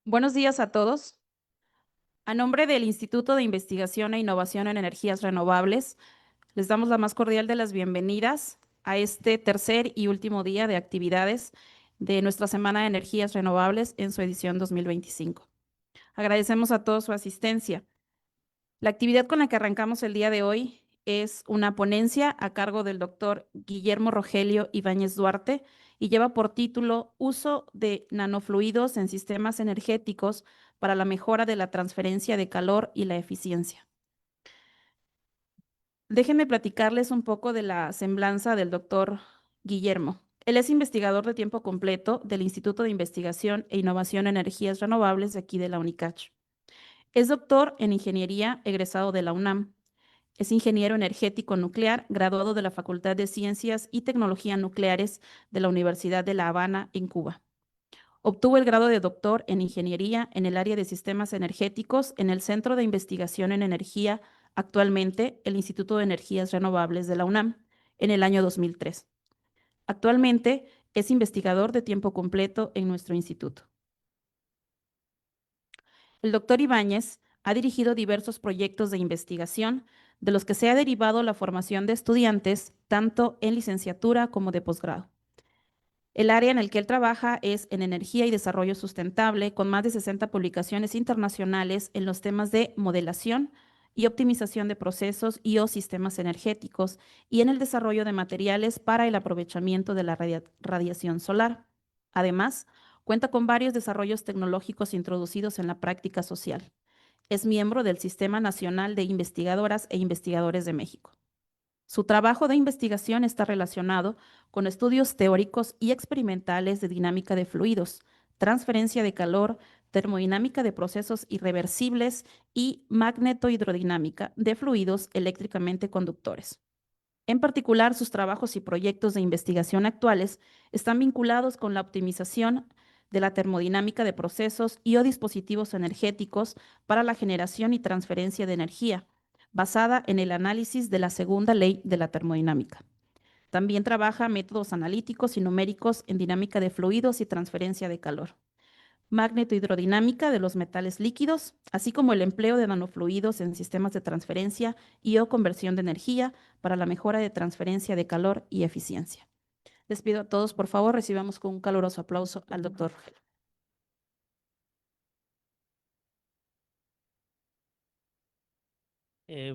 Buenos días a todos. A nombre del Instituto de Investigación e Innovación en Energías Renovables, les damos la más cordial de las bienvenidas a este tercer y último día de actividades de nuestra Semana de Energías Renovables en su edición 2025. Agradecemos a todos su asistencia. La actividad con la que arrancamos el día de hoy es una ponencia a cargo del doctor Guillermo Rogelio Ibáñez Duarte y lleva por título Uso de nanofluidos en sistemas energéticos para la mejora de la transferencia de calor y la eficiencia. Déjenme platicarles un poco de la semblanza del doctor Guillermo. Él es investigador de tiempo completo del Instituto de Investigación e Innovación en Energías Renovables de aquí de la UNICACH. Es doctor en ingeniería egresado de la UNAM. Es ingeniero energético nuclear, graduado de la Facultad de Ciencias y Tecnología Nucleares de la Universidad de La Habana, en Cuba. Obtuvo el grado de doctor en ingeniería en el área de sistemas energéticos en el Centro de Investigación en Energía, actualmente el Instituto de Energías Renovables de la UNAM, en el año 2003. Actualmente es investigador de tiempo completo en nuestro instituto. El doctor Ibáñez ha dirigido diversos proyectos de investigación, de los que se ha derivado la formación de estudiantes, tanto en licenciatura como de posgrado. El área en el que él trabaja es en energía y desarrollo sustentable, con más de 60 publicaciones internacionales en los temas de modelación y optimización de procesos y o sistemas energéticos, y en el desarrollo de materiales para el aprovechamiento de la radiación solar. Además, cuenta con varios desarrollos tecnológicos introducidos en la práctica social. Es miembro del Sistema Nacional de Investigadoras e Investigadores de México. Su trabajo de investigación está relacionado con estudios teóricos y experimentales de dinámica de fluidos, transferencia de calor, termodinámica de procesos irreversibles y magnetohidrodinámica de fluidos eléctricamente conductores. En particular, sus trabajos y proyectos de investigación actuales están vinculados con la optimización de la termodinámica de procesos y o dispositivos energéticos para la generación y transferencia de energía, basada en el análisis de la segunda ley de la termodinámica. También trabaja métodos analíticos y numéricos en dinámica de fluidos y transferencia de calor, magnetohidrodinámica de los metales líquidos, así como el empleo de nanofluidos en sistemas de transferencia y o conversión de energía para la mejora de transferencia de calor y eficiencia. Les pido a todos, por favor, recibamos con un caluroso aplauso al doctor Rogelio.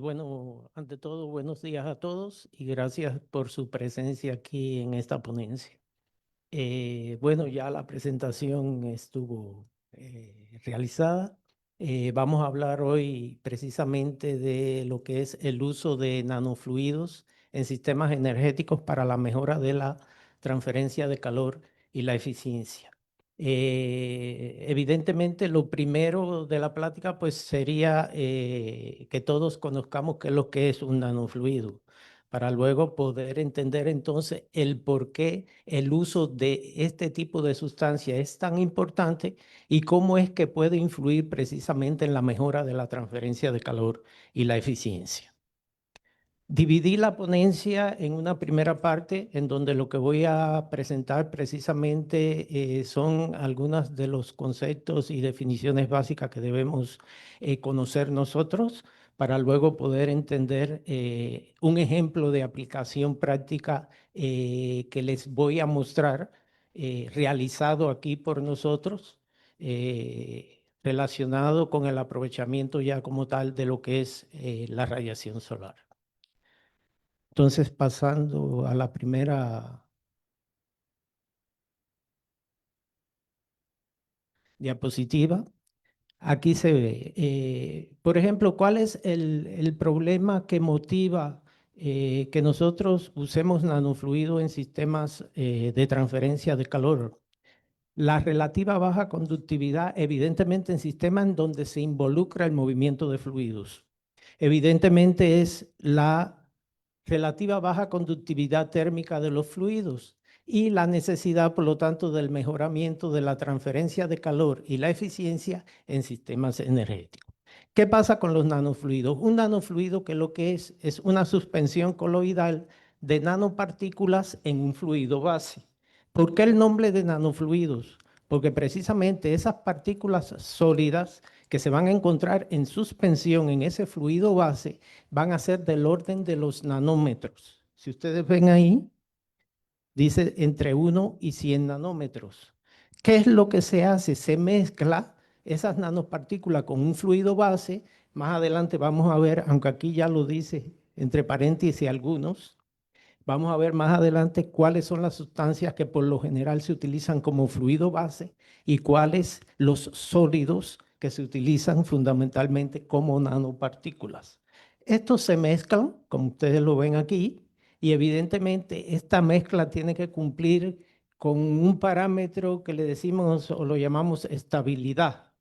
Bueno, ante todo, buenos días a todos y gracias por su presencia aquí en esta ponencia. Bueno, ya la presentación estuvo realizada. Vamos a hablar hoy precisamente de lo que es el uso de nanofluidos en sistemas energéticos para la mejora de la transferencia de calor y la eficiencia. Evidentemente, lo primero de la plática pues sería que todos conozcamos qué es lo que es un nanofluido, para luego poder entender entonces el por qué el uso de este tipo de sustancia es tan importante y cómo es que puede influir precisamente en la mejora de la transferencia de calor y la eficiencia. Dividí la ponencia en una primera parte en donde lo que voy a presentar precisamente son algunos de los conceptos y definiciones básicas que debemos conocer nosotros para luego poder entender un ejemplo de aplicación práctica que les voy a mostrar realizado aquí por nosotros relacionado con el aprovechamiento ya como tal de lo que es la radiación solar. Entonces, pasando a la primera diapositiva, aquí se ve, por ejemplo, cuál es el problema que motiva que nosotros usemos nanofluido en sistemas de transferencia de calor. La relativa baja conductividad, evidentemente en sistemas en donde se involucra el movimiento de fluidos. Evidentemente es la relativa baja conductividad térmica de los fluidos y la necesidad, por lo tanto, del mejoramiento de la transferencia de calor y la eficiencia en sistemas energéticos. ¿Qué pasa con los nanofluidos? Un nanofluido que lo que es una suspensión coloidal de nanopartículas en un fluido base. ¿Por qué el nombre de nanofluidos? porque precisamente esas partículas sólidas que se van a encontrar en suspensión en ese fluido base van a ser del orden de los nanómetros. Si ustedes ven ahí, dice entre 1 y 100 nanómetros. ¿Qué es lo que se hace? Se mezcla esas nanopartículas con un fluido base. Más adelante vamos a ver, aunque aquí ya lo dice entre paréntesis algunos, vamos a ver más adelante cuáles son las sustancias que por lo general se utilizan como fluido base y cuáles los sólidos que se utilizan fundamentalmente como nanopartículas. Estos se mezclan, como ustedes lo ven aquí, y evidentemente esta mezcla tiene que cumplir con un parámetro que le decimos o lo llamamos estabilidad.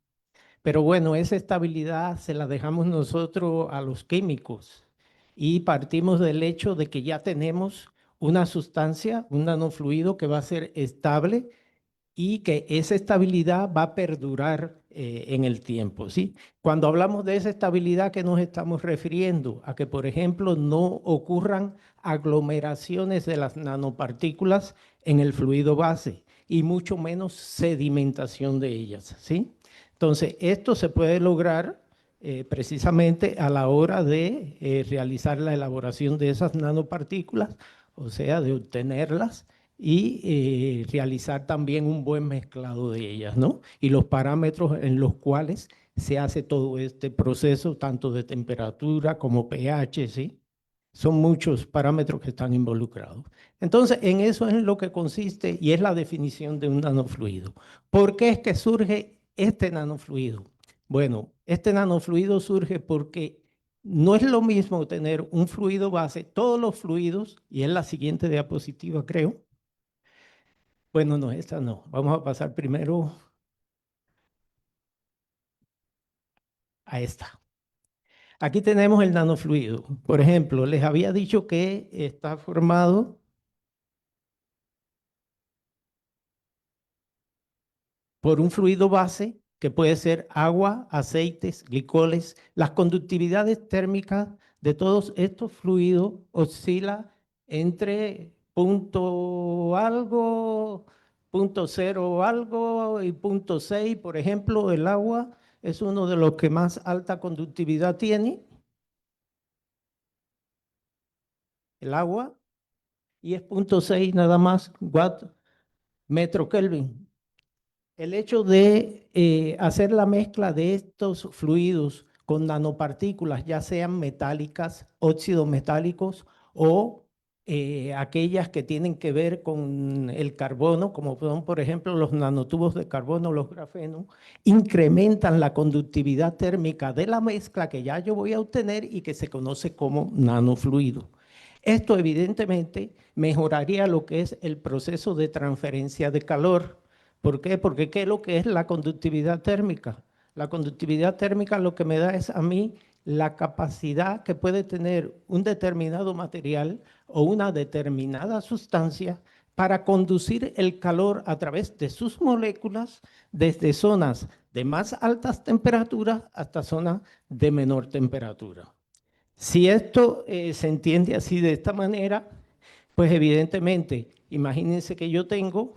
Pero bueno, esa estabilidad se la dejamos nosotros a los químicos y partimos del hecho de que ya tenemos una sustancia, un nanofluido que va a ser estable y que esa estabilidad va a perdurar en el tiempo, ¿sí? Cuando hablamos de esa estabilidad, ¿qué nos estamos refiriendo? A que, por ejemplo, no ocurran aglomeraciones de las nanopartículas en el fluido base y mucho menos sedimentación de ellas, ¿sí? Entonces, esto se puede lograr precisamente a la hora de realizar la elaboración de esas nanopartículas, o sea, de obtenerlas y realizar también un buen mezclado de ellas, ¿no? Y los parámetros en los cuales se hace todo este proceso, tanto de temperatura como pH, ¿sí? Son muchos parámetros que están involucrados. Entonces, en eso es en lo que consiste y es la definición de un nanofluido. ¿Por qué es que surge este nanofluido? Bueno, este nanofluido surge porque no es lo mismo tener un fluido base, todos los fluidos, y es la siguiente diapositiva, creo. Bueno, no, esta no. Vamos a pasar primero a esta. Aquí tenemos el nanofluido. Por ejemplo, les había dicho que está formado por un fluido base que puede ser agua, aceites, glicoles. Las conductividades térmicas de todos estos fluidos oscila entre punto algo, punto cero algo y punto 6. Por ejemplo, el agua es uno de los que más alta conductividad tiene, el agua, y es punto 6 nada más, watt metro Kelvin. El hecho de hacer la mezcla de estos fluidos con nanopartículas, ya sean metálicas, óxidos metálicos o aquellas que tienen que ver con el carbono, como son, por ejemplo, los nanotubos de carbono, los grafenos, incrementan la conductividad térmica de la mezcla que ya yo voy a obtener y que se conoce como nanofluido. Esto evidentemente mejoraría lo que es el proceso de transferencia de calor. ¿Por qué? Porque ¿qué es lo que es la conductividad térmica? La conductividad térmica lo que me da es a mí la capacidad que puede tener un determinado material o una determinada sustancia para conducir el calor a través de sus moléculas desde zonas de más altas temperaturas hasta zonas de menor temperatura. Si esto se entiende así de esta manera, pues evidentemente, imagínense que yo tengo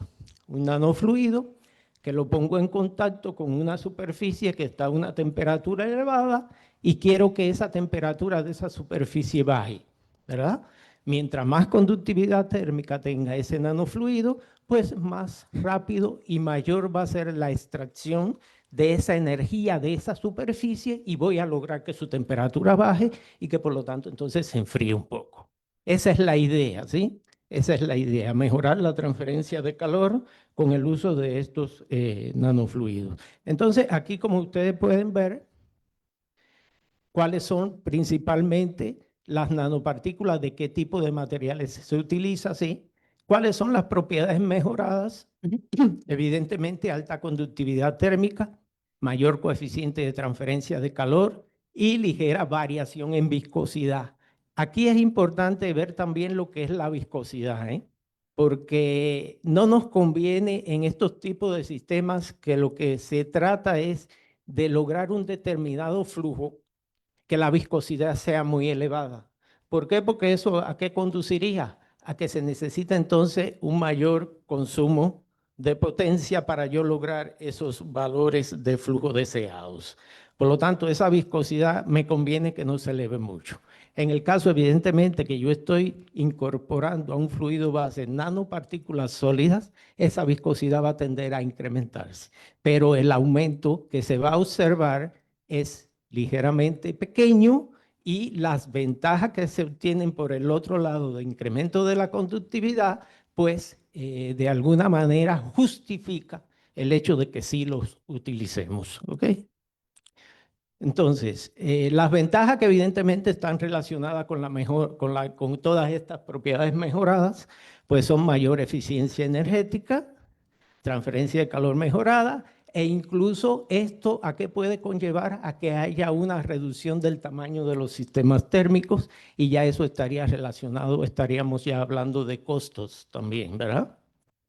un nanofluido que lo pongo en contacto con una superficie que está a una temperatura elevada y quiero que esa temperatura de esa superficie baje, ¿verdad? Mientras más conductividad térmica tenga ese nanofluido, pues más rápido y mayor va a ser la extracción de esa energía de esa superficie y voy a lograr que su temperatura baje y que por lo tanto entonces se enfríe un poco. Esa es la idea, ¿sí? Esa es la idea, mejorar la transferencia de calor con el uso de estos nanofluidos. Entonces, aquí como ustedes pueden ver, cuáles son principalmente las nanopartículas, de qué tipo de materiales se utiliza, ¿sí? ¿Cuáles son las propiedades mejoradas? Evidentemente, alta conductividad térmica, mayor coeficiente de transferencia de calor y ligera variación en viscosidad. Aquí es importante ver también lo que es la viscosidad, ¿eh? Porque no nos conviene en estos tipos de sistemas que lo que se trata es de lograr un determinado flujo que la viscosidad sea muy elevada. ¿Por qué? Porque eso ¿a qué conduciría? A que se necesita entonces un mayor consumo de potencia para yo lograr esos valores de flujo deseados. Por lo tanto, esa viscosidad me conviene que no se eleve mucho. En el caso, evidentemente, que yo estoy incorporando a un fluido base nanopartículas sólidas, esa viscosidad va a tender a incrementarse. Pero el aumento que se va a observar es ligeramente pequeño y las ventajas que se obtienen por el otro lado de incremento de la conductividad, pues de alguna manera justifica el hecho de que sí los utilicemos. ¿Ok? Entonces, las ventajas que evidentemente están relacionadas con con todas estas propiedades mejoradas, pues son mayor eficiencia energética, transferencia de calor mejorada, e incluso esto a qué puede conllevar a que haya una reducción del tamaño de los sistemas térmicos, y ya eso estaría relacionado, estaríamos ya hablando de costos también, ¿verdad?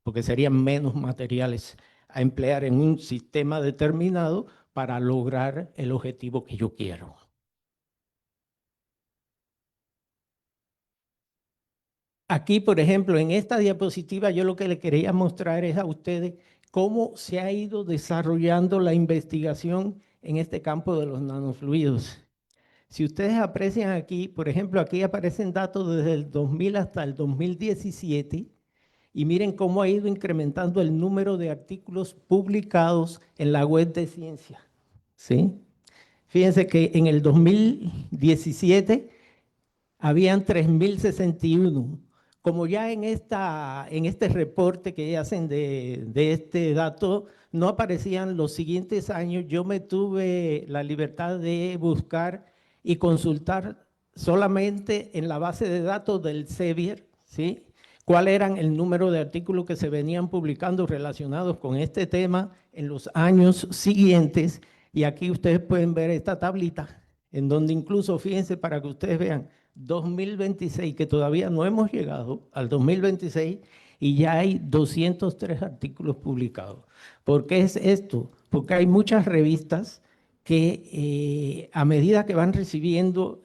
Porque serían menos materiales a emplear en un sistema determinado para lograr el objetivo que yo quiero. Aquí, por ejemplo, en esta diapositiva, yo lo que le quería mostrar es a ustedes cómo se ha ido desarrollando la investigación en este campo de los nanofluidos. Si ustedes aprecian aquí, por ejemplo, aquí aparecen datos desde el 2000 hasta el 2017, y miren cómo ha ido incrementando el número de artículos publicados en la web de ciencia. ¿Sí? Fíjense que en el 2017 habían 3061. Como ya en este reporte que hacen de este dato no aparecían los siguientes años, yo me tuve la libertad de buscar y consultar solamente en la base de datos del Sevier, ¿sí? Cuál eran el número de artículos que se venían publicando relacionados con este tema en los años siguientes. Y aquí ustedes pueden ver esta tablita, en donde incluso, fíjense para que ustedes vean, 2026, que todavía no hemos llegado al 2026, y ya hay 203 artículos publicados. ¿Por qué es esto? Porque hay muchas revistas que a medida que van recibiendo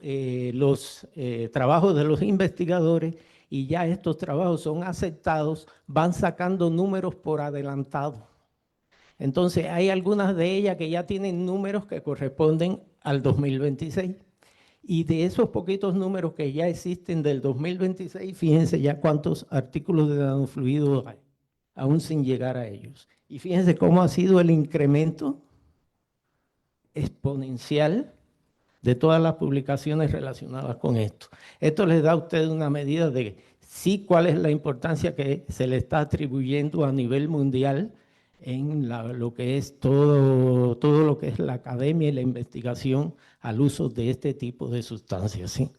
los trabajos de los investigadores y ya estos trabajos son aceptados, van sacando números por adelantado. Entonces hay algunas de ellas que ya tienen números que corresponden al 2026. Y de esos poquitos números que ya existen del 2026, fíjense ya cuántos artículos de nanofluidos hay, aún sin llegar a ellos. Y fíjense cómo ha sido el incremento exponencial de todas las publicaciones relacionadas con esto. Esto les da a ustedes una medida de sí cuál es la importancia que se le está atribuyendo a nivel mundial en lo que es todo lo que es la academia y la investigación al uso de este tipo de sustancias, ¿sí?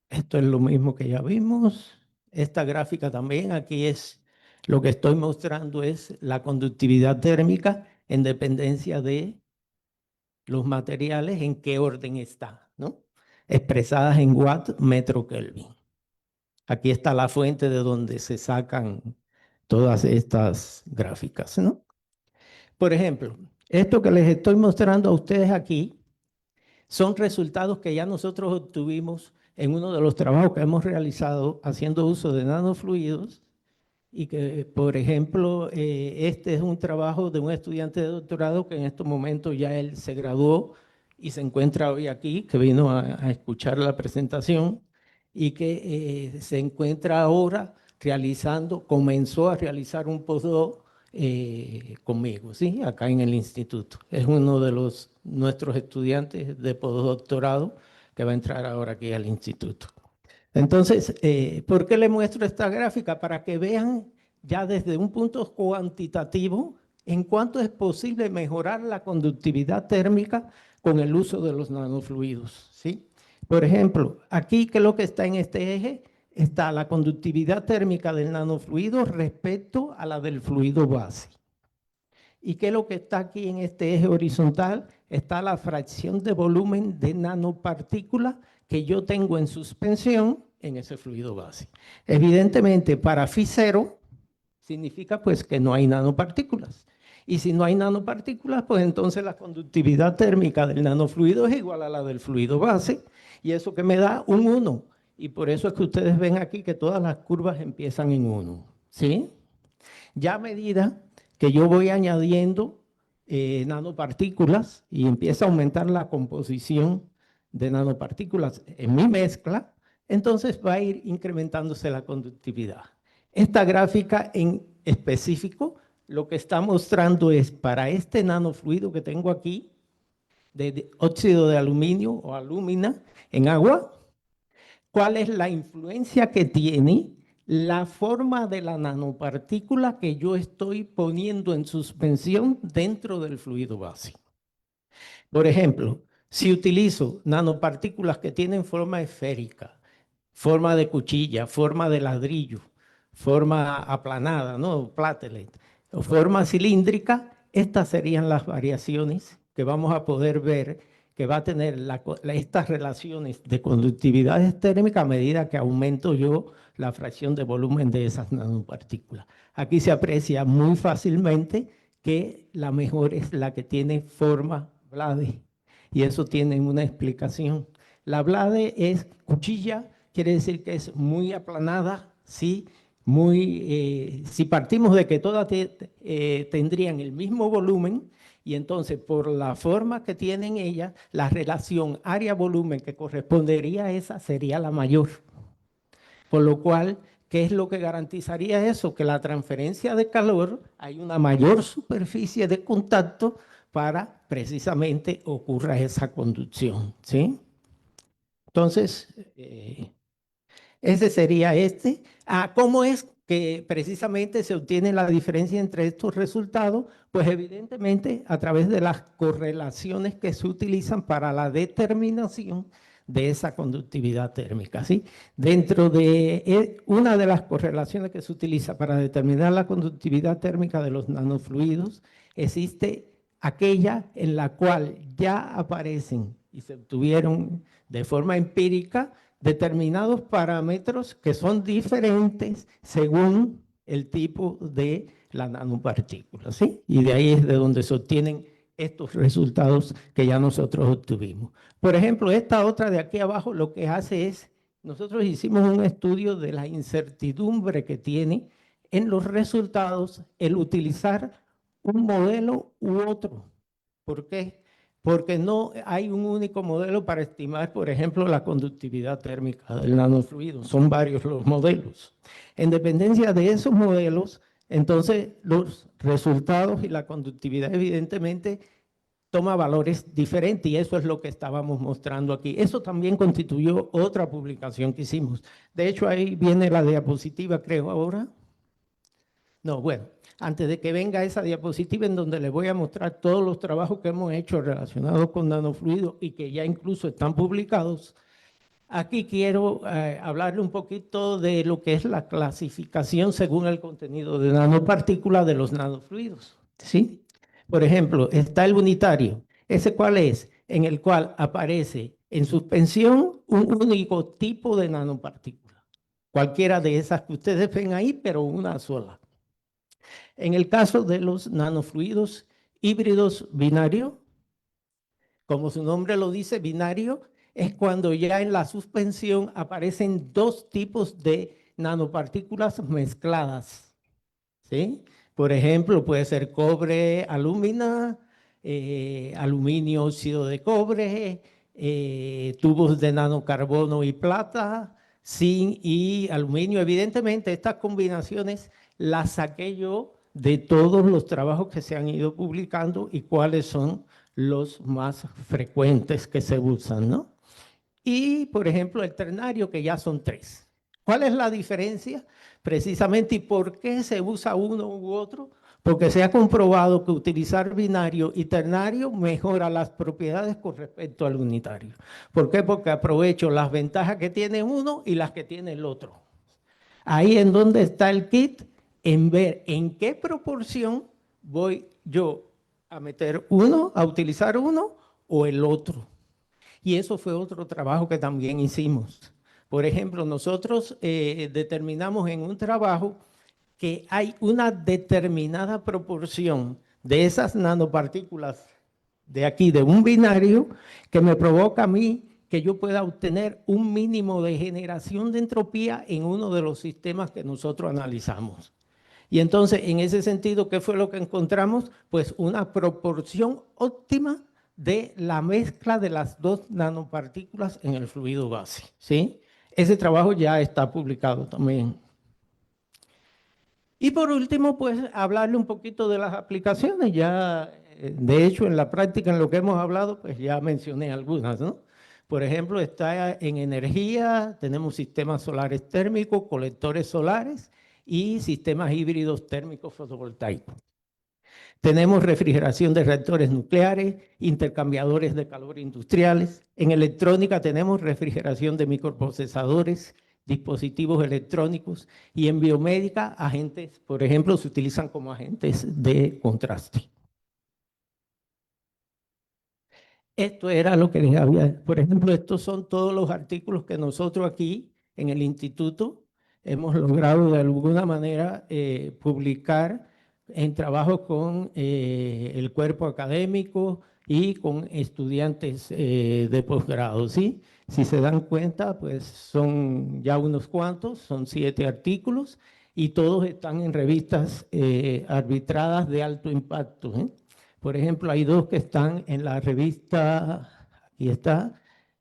Esto es lo mismo que ya vimos. Esta gráfica también, aquí es lo que estoy mostrando, es la conductividad térmica en dependencia de los materiales, en qué orden está, ¿no? Expresadas en watt metro Kelvin. Aquí está la fuente de donde se sacan todas estas gráficas, ¿no? Por ejemplo, esto que les estoy mostrando a ustedes aquí son resultados que ya nosotros obtuvimos en uno de los trabajos que hemos realizado haciendo uso de nanofluidos, y que, por ejemplo, este es un trabajo de un estudiante de doctorado que en estos momentos ya él se graduó y se encuentra hoy aquí, que vino a escuchar la presentación, y que se encuentra ahora comenzó a realizar un postdoc conmigo, ¿sí? Acá en el instituto. Es uno de nuestros estudiantes de postdoctorado que va a entrar ahora aquí al instituto. Entonces, ¿por qué le muestro esta gráfica? Para que vean ya desde un punto cuantitativo en cuánto es posible mejorar la conductividad térmica con el uso de los nanofluidos, ¿sí? Por ejemplo, aquí, ¿qué es lo que está en este eje? Está la conductividad térmica del nanofluido respecto a la del fluido base. ¿Y qué es lo que está aquí en este eje horizontal? Está la fracción de volumen de nanopartículas que yo tengo en suspensión en ese fluido base. Evidentemente, para Φ0 significa pues que no hay nanopartículas. Y si no hay nanopartículas, pues entonces la conductividad térmica del nanofluido es igual a la del fluido base, y eso que me da un 1. y por eso es que ustedes ven aquí que todas las curvas empiezan en 1, ¿sí? Ya a medida que yo voy añadiendo nanopartículas y empieza a aumentar la composición de nanopartículas en mi mezcla, entonces va a ir incrementándose la conductividad. Esta gráfica en específico lo que está mostrando es para este nanofluido que tengo aquí, de óxido de aluminio o alúmina en agua, cuál es la influencia que tiene la forma de la nanopartícula que yo estoy poniendo en suspensión dentro del fluido base. Por ejemplo, si utilizo nanopartículas que tienen forma esférica, forma de cuchilla, forma de ladrillo, forma aplanada, ¿no? Platelet, o forma cilíndrica, estas serían las variaciones que vamos a poder ver que va a tener estas relaciones de conductividad térmica a medida que aumento yo la fracción de volumen de esas nanopartículas. Aquí se aprecia muy fácilmente que la mejor es la que tiene forma blade, y eso tiene una explicación. La blade es cuchilla, quiere decir que es muy aplanada, ¿sí? Si partimos de que todas tendrían el mismo volumen, y entonces por la forma que tienen ellas, la relación área-volumen que correspondería a esa sería la mayor. Por lo cual, ¿qué es lo que garantizaría eso? Que la transferencia de calor, hay una mayor superficie de contacto para precisamente ocurra esa conducción, ¿sí? Entonces, ese sería este. ¿Cómo es que precisamente se obtiene la diferencia entre estos resultados? Pues evidentemente a través de las correlaciones que se utilizan para la determinación de esa conductividad térmica, ¿sí? Dentro de una de las correlaciones que se utiliza para determinar la conductividad térmica de los nanofluidos, existe aquella en la cual ya aparecen y se obtuvieron de forma empírica determinados parámetros que son diferentes según el tipo de la nanopartícula, ¿sí? Y de ahí es de donde se obtienen estos resultados que ya nosotros obtuvimos. Por ejemplo, esta otra de aquí abajo lo que hace es, nosotros hicimos un estudio de la incertidumbre que tiene en los resultados el utilizar un modelo u otro. ¿Por qué? Porque no hay un único modelo para estimar, por ejemplo, la conductividad térmica del nanofluido. Son varios los modelos. En dependencia de esos modelos, entonces los resultados y la conductividad evidentemente toma valores diferentes, y eso es lo que estábamos mostrando aquí. Eso también constituyó otra publicación que hicimos. De hecho, ahí viene la diapositiva, creo, ahora. No, bueno. Antes de que venga esa diapositiva en donde les voy a mostrar todos los trabajos que hemos hecho relacionados con nanofluidos y que ya incluso están publicados, aquí quiero hablarle un poquito de lo que es la clasificación según el contenido de nanopartículas de los nanofluidos, ¿sí? Por ejemplo, está el unitario. ¿Ese cuál es? En el cual aparece en suspensión un único tipo de nanopartícula. Cualquiera de esas que ustedes ven ahí, pero una sola. En el caso de los nanofluidos híbridos binarios, como su nombre lo dice, binario, es cuando ya en la suspensión aparecen dos tipos de nanopartículas mezcladas, ¿sí? Por ejemplo, puede ser cobre, alúmina, aluminio, óxido de cobre, tubos de nanocarbono y plata, zinc y aluminio. Evidentemente, estas combinaciones las saqué yo de todos los trabajos que se han ido publicando y cuáles son los más frecuentes que se usan, ¿no? Y, por ejemplo, el ternario, que ya son 3. ¿Cuál es la diferencia? Precisamente, ¿y por qué se usa uno u otro? Porque se ha comprobado que utilizar binario y ternario mejora las propiedades con respecto al unitario. ¿Por qué? Porque aprovecho las ventajas que tiene uno y las que tiene el otro. Ahí en donde está el kit, en ver en qué proporción voy yo a meter uno, a utilizar uno o el otro. Y eso fue otro trabajo que también hicimos. Por ejemplo, nosotros determinamos en un trabajo que hay una determinada proporción de esas nanopartículas de aquí, de un binario, que me provoca a mí que yo pueda obtener un mínimo de generación de entropía en uno de los sistemas que nosotros analizamos. Y entonces, en ese sentido, ¿qué fue lo que encontramos? Pues una proporción óptima de la mezcla de las dos nanopartículas en el fluido base, ¿sí? Ese trabajo ya está publicado también. Y por último, pues hablarle un poquito de las aplicaciones. Ya, de hecho, en la práctica, en lo que hemos hablado, pues ya mencioné algunas, ¿no? Por ejemplo, está en energía, tenemos sistemas solares térmicos, colectores solares y sistemas híbridos térmicos fotovoltaicos. Tenemos refrigeración de reactores nucleares, intercambiadores de calor industriales. En electrónica tenemos refrigeración de microprocesadores, dispositivos electrónicos, y en biomédica agentes, por ejemplo, se utilizan como agentes de contraste. Esto era lo que les había, por ejemplo, estos son todos los artículos que nosotros aquí en el instituto hemos logrado de alguna manera publicar en trabajo con el cuerpo académico y con estudiantes de posgrado, ¿sí? Si se dan cuenta, pues son ya unos cuantos, son 7 artículos y todos están en revistas arbitradas de alto impacto, ¿eh? Por ejemplo, hay 2 que están en la revista, aquí está,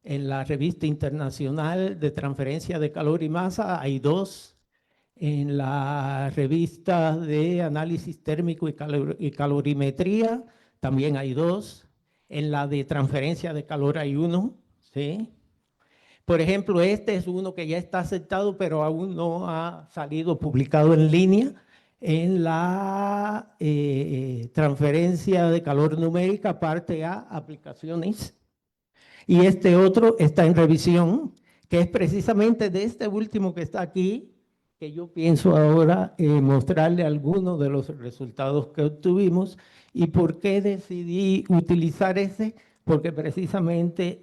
en la revista internacional de transferencia de calor y masa, hay 2. En la revista de análisis térmico y calorimetría también hay 2. En la de transferencia de calor hay 1, ¿sí? Por ejemplo, este es uno que ya está aceptado, pero aún no ha salido publicado en línea en la transferencia de calor numérica, parte A, aplicaciones. Y este otro está en revisión, que es precisamente de este último que está aquí, que yo pienso ahora mostrarle algunos de los resultados que obtuvimos. ¿Y por qué decidí utilizar ese? Porque precisamente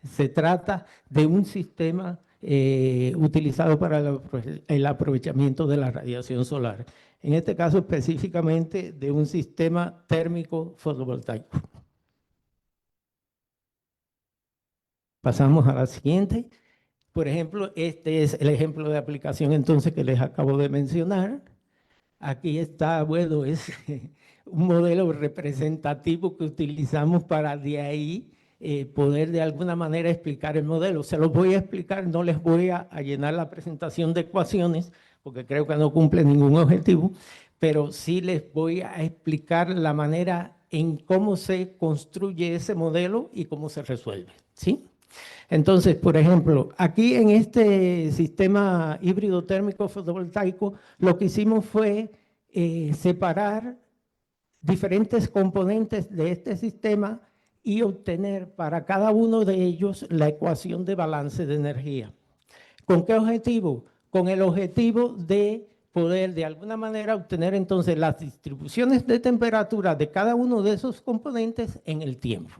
se trata de un sistema utilizado para el aprovechamiento de la radiación solar. En este caso específicamente de un sistema térmico fotovoltaico. Pasamos a la siguiente. Por ejemplo, este es el ejemplo de aplicación entonces que les acabo de mencionar. Aquí está, bueno, es un modelo representativo que utilizamos para de ahí poder de alguna manera explicar el modelo. Se los voy a explicar, no les voy a llenar la presentación de ecuaciones, porque creo que no cumple ningún objetivo, pero sí les voy a explicar la manera en cómo se construye ese modelo y cómo se resuelve, ¿sí? Entonces, por ejemplo, aquí en este sistema híbrido térmico fotovoltaico, lo que hicimos fue separar diferentes componentes de este sistema y obtener para cada uno de ellos la ecuación de balance de energía. ¿Con qué objetivo? Con el objetivo de poder de alguna manera obtener entonces las distribuciones de temperatura de cada uno de esos componentes en el tiempo.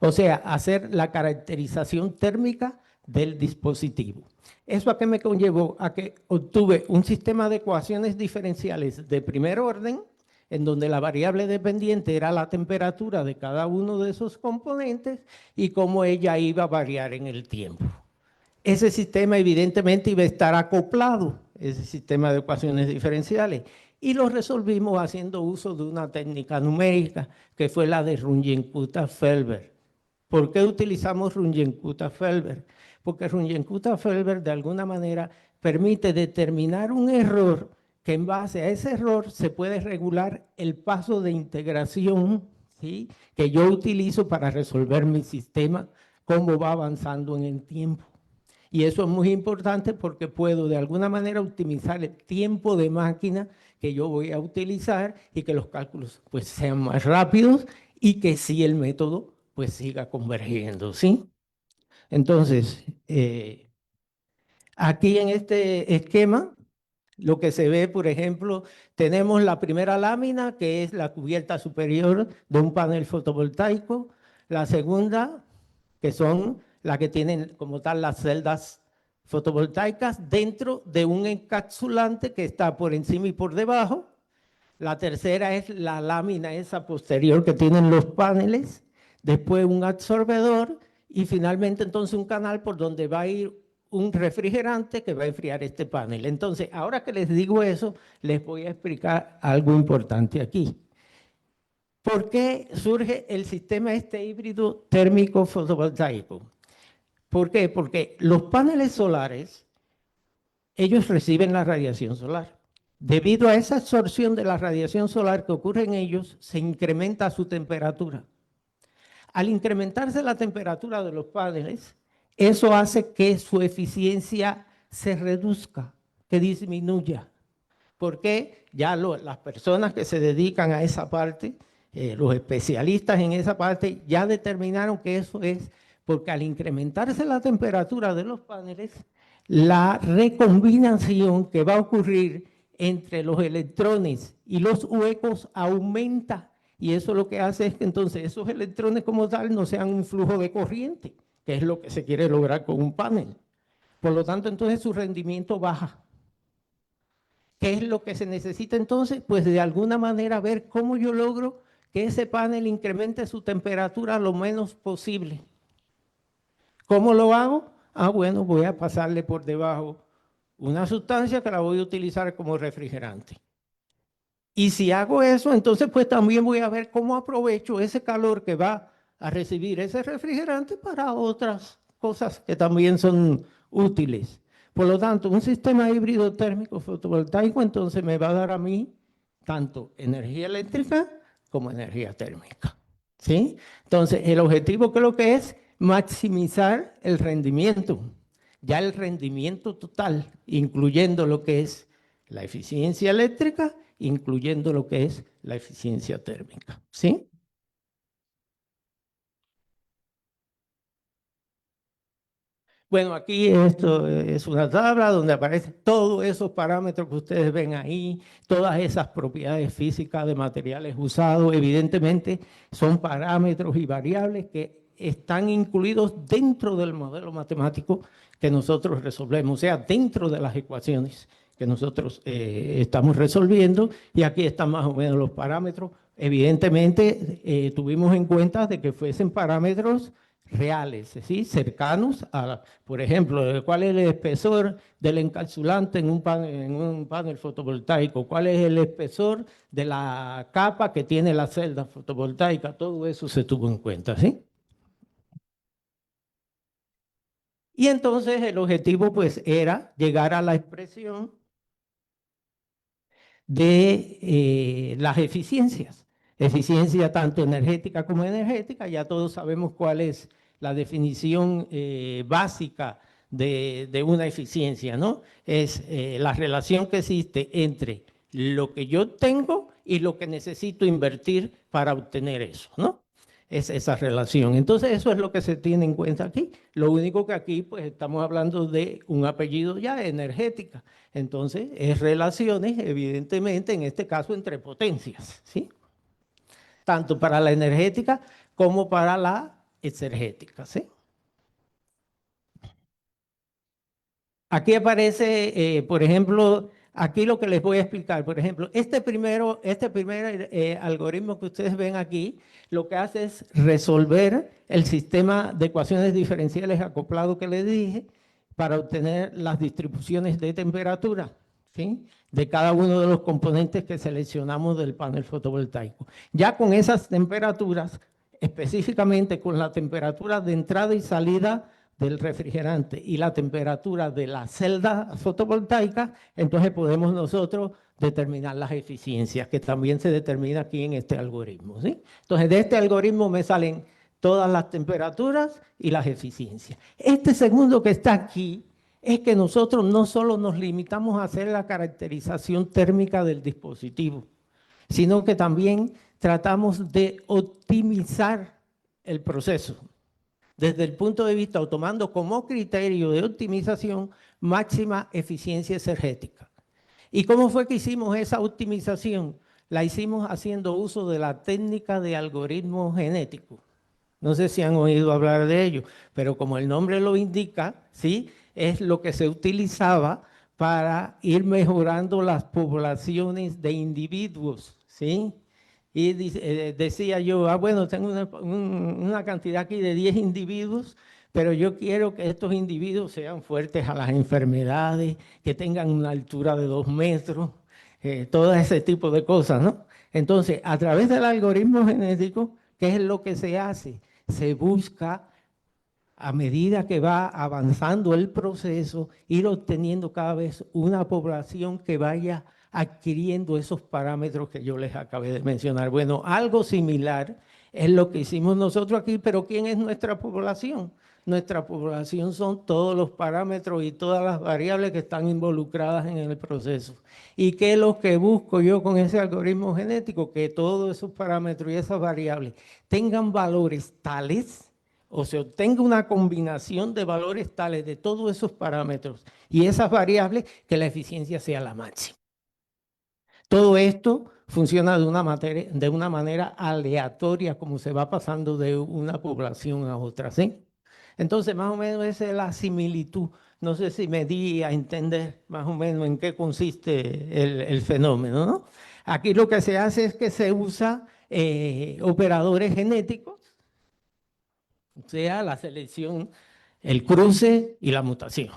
O sea, hacer la caracterización térmica del dispositivo. ¿Eso a qué me conllevó? A que obtuve un sistema de ecuaciones diferenciales de primer orden, en donde la variable dependiente era la temperatura de cada uno de esos componentes y cómo ella iba a variar en el tiempo. Ese sistema evidentemente iba a estar acoplado, ese sistema de ecuaciones diferenciales, y lo resolvimos haciendo uso de una técnica numérica que fue la de Runge-Kutta-Felber. ¿Por qué utilizamos Runge-Kutta-Felber? Porque Runge-Kutta-Felber de alguna manera permite determinar un error que en base a ese error se puede regular el paso de integración, ¿sí?, que yo utilizo para resolver mi sistema, cómo va avanzando en el tiempo. Y eso es muy importante porque puedo de alguna manera optimizar el tiempo de máquina que yo voy a utilizar y que los cálculos pues sean más rápidos y que sí el método pues siga convergiendo, ¿sí? Entonces, aquí en este esquema, lo que se ve, por ejemplo, tenemos la primera lámina, que es la cubierta superior de un panel fotovoltaico, la segunda, que son las que tienen como tal las celdas fotovoltaicas dentro de un encapsulante que está por encima y por debajo. La tercera es la lámina esa posterior que tienen los paneles, después un absorbedor y finalmente entonces un canal por donde va a ir un refrigerante que va a enfriar este panel. Entonces, ahora que les digo eso, les voy a explicar algo importante aquí. ¿Por qué surge el sistema este híbrido térmico fotovoltaico? ¿Por qué? Porque los paneles solares, ellos reciben la radiación solar. Debido a esa absorción de la radiación solar que ocurre en ellos, se incrementa su temperatura. Al incrementarse la temperatura de los paneles, eso hace que su eficiencia se reduzca, que disminuya. Porque ya las personas que se dedican a esa parte, los especialistas en esa parte, ya determinaron que eso es porque al incrementarse la temperatura de los paneles, la recombinación que va a ocurrir entre los electrones y los huecos aumenta. Y eso lo que hace es que entonces esos electrones como tal no sean un flujo de corriente, que es lo que se quiere lograr con un panel. Por lo tanto, entonces su rendimiento baja. ¿Qué es lo que se necesita entonces? Pues de alguna manera ver cómo yo logro que ese panel incremente su temperatura lo menos posible. ¿Cómo lo hago? Ah, bueno, voy a pasarle por debajo una sustancia que la voy a utilizar como refrigerante. Y si hago eso, entonces pues también voy a ver cómo aprovecho ese calor que va a recibir ese refrigerante para otras cosas que también son útiles. Por lo tanto, un sistema híbrido térmico fotovoltaico entonces me va a dar a mí tanto energía eléctrica como energía térmica. ¿Sí? Entonces, el objetivo que lo que es maximizar el rendimiento. Ya el rendimiento total, incluyendo lo que es la eficiencia eléctrica, incluyendo lo que es la eficiencia térmica. ¿Sí? Bueno, aquí esto es una tabla donde aparecen todos esos parámetros que ustedes ven ahí, todas esas propiedades físicas de materiales usados, evidentemente son parámetros y variables que están incluidos dentro del modelo matemático que nosotros resolvemos, o sea, dentro de las ecuaciones que nosotros estamos resolviendo, y aquí están más o menos los parámetros. Evidentemente tuvimos en cuenta de que fuesen parámetros reales, ¿sí? Cercanos a, por ejemplo, cuál es el espesor del encapsulante en un panel fotovoltaico, cuál es el espesor de la capa que tiene la celda fotovoltaica, todo eso se tuvo en cuenta, ¿sí? Y entonces el objetivo pues era llegar a la expresión de las eficiencias. Eficiencia tanto energética como energética, ya todos sabemos cuál es la definición básica de una eficiencia, ¿no? Es la relación que existe entre lo que yo tengo y lo que necesito invertir para obtener eso, ¿no? Es esa relación. Entonces eso es lo que se tiene en cuenta aquí. Lo único que aquí pues estamos hablando de un apellido ya energética. Entonces es relaciones evidentemente en este caso entre potencias, ¿sí? Tanto para la energética como para la exergética, ¿sí? Aquí aparece, por ejemplo, aquí lo que les voy a explicar. Por ejemplo, este primer algoritmo que ustedes ven aquí, lo que hace es resolver el sistema de ecuaciones diferenciales acoplado que les dije para obtener las distribuciones de temperatura, ¿sí? De cada uno de los componentes que seleccionamos del panel fotovoltaico. Ya con esas temperaturas, específicamente con la temperatura de entrada y salida del refrigerante y la temperatura de la celda fotovoltaica, entonces podemos nosotros determinar las eficiencias, que también se determina aquí en este algoritmo, ¿sí? Entonces, de este algoritmo me salen todas las temperaturas y las eficiencias. Este segundo que está aquí es que nosotros no solo nos limitamos a hacer la caracterización térmica del dispositivo, sino que también tratamos de optimizar el proceso desde el punto de vista o tomando como criterio de optimización máxima eficiencia energética. ¿Y cómo fue que hicimos esa optimización? La hicimos haciendo uso de la técnica de algoritmo genético. No sé si han oído hablar de ello, pero como el nombre lo indica, ¿sí? Es lo que se utilizaba para ir mejorando las poblaciones de individuos, ¿sí? Y decía yo, bueno, tengo una cantidad aquí de 10 individuos, pero yo quiero que estos individuos sean fuertes a las enfermedades, que tengan una altura de 2 metros, todo ese tipo de cosas, ¿no? Entonces, a través del algoritmo genético, ¿qué es lo que se hace? Se busca, a medida que va avanzando el proceso, ir obteniendo cada vez una población que vaya adquiriendo esos parámetros que yo les acabé de mencionar. Bueno, algo similar es lo que hicimos nosotros aquí, pero ¿quién es nuestra población? Nuestra población son todos los parámetros y todas las variables que están involucradas en el proceso. ¿Y qué es lo que busco yo con ese algoritmo genético? Que todos esos parámetros y esas variables tengan valores tales o se obtenga una combinación de valores tales de todos esos parámetros y esas variables que la eficiencia sea la máxima. Todo esto funciona de una manera aleatoria, como se va pasando de una población a otra, ¿sí? Entonces, más o menos esa es la similitud. No sé si me di a entender más o menos en qué consiste el fenómeno, ¿no? Aquí lo que se hace es que se usa operadores genéticos, o sea, la selección, el cruce y la mutación.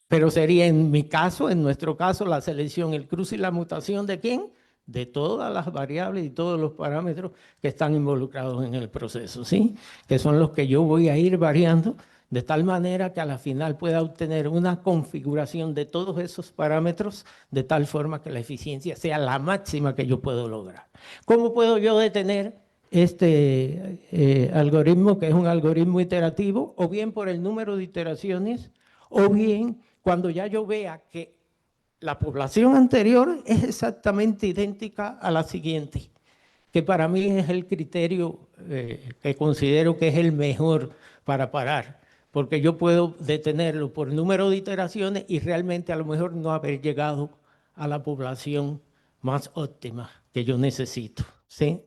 Pero sería en mi caso, en nuestro caso, la selección, el cruce y la mutación ¿de quién? De todas las variables y todos los parámetros que están involucrados en el proceso, ¿sí? Que son los que yo voy a ir variando de tal manera que a la final pueda obtener una configuración de todos esos parámetros de tal forma que la eficiencia sea la máxima que yo puedo lograr. ¿Cómo puedo yo detener este algoritmo, que es un algoritmo iterativo, o bien por el número de iteraciones, o bien cuando ya yo vea que la población anterior es exactamente idéntica a la siguiente, que para mí es el criterio que considero que es el mejor para parar, porque yo puedo detenerlo por número de iteraciones y realmente a lo mejor no haber llegado a la población más óptima que yo necesito, ¿sí?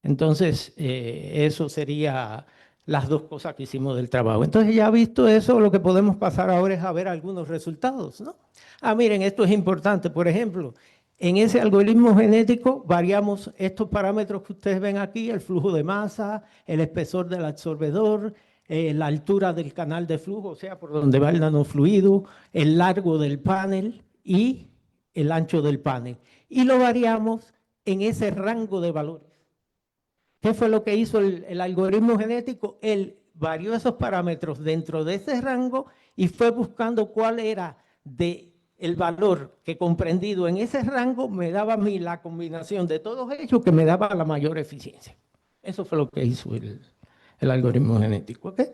Entonces, eso sería las dos cosas que hicimos del trabajo. Entonces, ya visto eso, lo que podemos pasar ahora es a ver algunos resultados, ¿no? Miren, esto es importante. Por ejemplo, en ese algoritmo genético variamos estos parámetros que ustedes ven aquí, el flujo de masa, el espesor del absorbedor, la altura del canal de flujo, o sea, por donde va el nanofluido, el largo del panel y el ancho del panel. Y lo variamos en ese rango de valores. ¿Qué fue lo que hizo el algoritmo genético? Él varió esos parámetros dentro de ese rango y fue buscando cuál era el valor que comprendido en ese rango me daba a mí la combinación de todos ellos que me daba la mayor eficiencia. Eso fue lo que hizo el algoritmo genético. ¿Okay?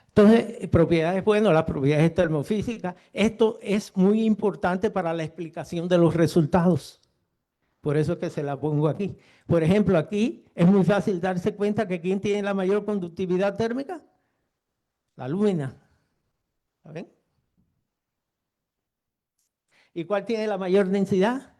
Entonces, propiedades, bueno, las propiedades termofísicas. Esto es muy importante para la explicación de los resultados. Por eso es que se la pongo aquí. Por ejemplo, aquí es muy fácil darse cuenta que ¿quién tiene la mayor conductividad térmica? La lúmina. ¿Saben? ¿Y cuál tiene la mayor densidad?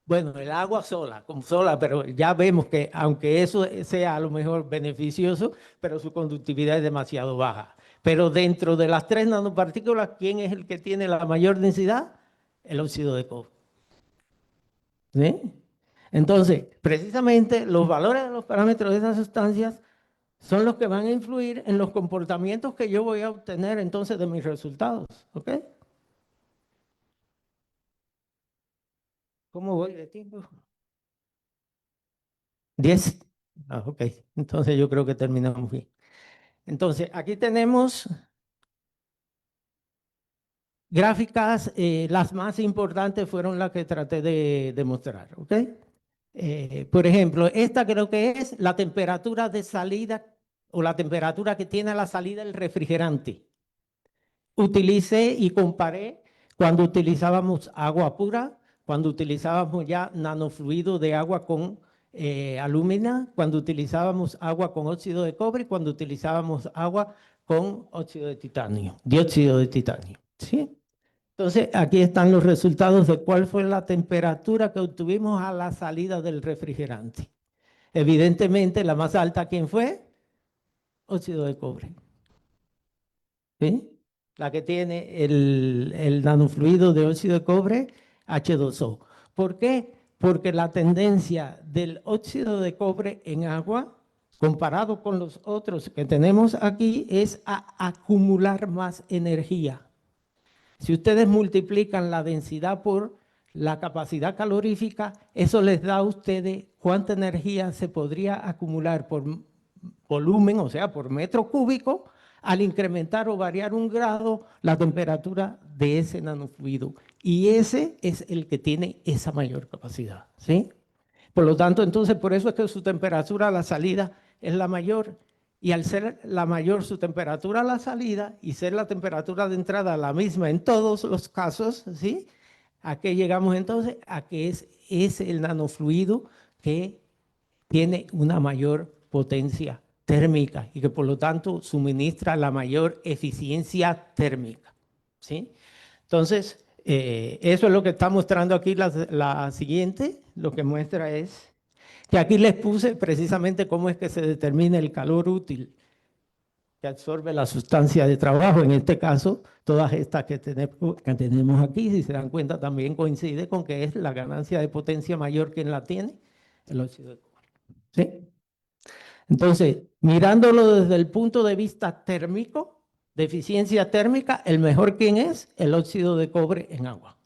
Bueno, el agua sola, como sola, pero ya vemos que aunque eso sea a lo mejor beneficioso, pero su conductividad es demasiado baja. Pero dentro de las 3 nanopartículas, ¿quién es el que tiene la mayor densidad? El óxido de cobre. ¿Sí? Entonces, precisamente los valores de los parámetros de esas sustancias son los que van a influir en los comportamientos que yo voy a obtener entonces de mis resultados. ¿Ok? ¿Cómo voy de tiempo? 10. Ok, entonces yo creo que terminamos bien. Entonces, aquí tenemos gráficas, las más importantes fueron las que traté de demostrar. ¿Ok? Por ejemplo, esta creo que es la temperatura de salida o la temperatura que tiene la salida del refrigerante. Utilicé y comparé cuando utilizábamos agua pura, cuando utilizábamos ya nanofluido de agua con alúmina, cuando utilizábamos agua con óxido de cobre, cuando utilizábamos agua con óxido de titanio, dióxido de titanio. ¿Sí? Entonces, aquí están los resultados de cuál fue la temperatura que obtuvimos a la salida del refrigerante. Evidentemente, la más alta, ¿quién fue? Óxido de cobre. ¿Sí? La que tiene el nanofluido de óxido de cobre, H2O. ¿Por qué? porque la tendencia del óxido de cobre en agua, comparado con los otros que tenemos aquí, es a acumular más energía. Si ustedes multiplican la densidad por la capacidad calorífica, eso les da a ustedes cuánta energía se podría acumular por volumen, o sea, por metro cúbico, al incrementar o variar 1 grado la temperatura de ese nanofluido. Y ese es el que tiene esa mayor capacidad, ¿sí? Por lo tanto, entonces, por eso es que su temperatura a la salida es la mayor. Y al ser la mayor su temperatura a la salida y ser la temperatura de entrada la misma en todos los casos, ¿sí? ¿A qué llegamos entonces? A que es el nanofluido que tiene una mayor potencia térmica y que por lo tanto suministra la mayor eficiencia térmica, ¿sí? Entonces, eso es lo que está mostrando aquí la siguiente. Lo que muestra es que aquí les puse precisamente cómo es que se determina el calor útil que absorbe la sustancia de trabajo. En este caso, todas estas que tenemos aquí, si se dan cuenta, también coincide con que es la ganancia de potencia mayor quien la tiene, el óxido de cobre, ¿sí? Entonces, mirándolo desde el punto de vista térmico, de eficiencia térmica, el mejor quien es el óxido de cobre en agua.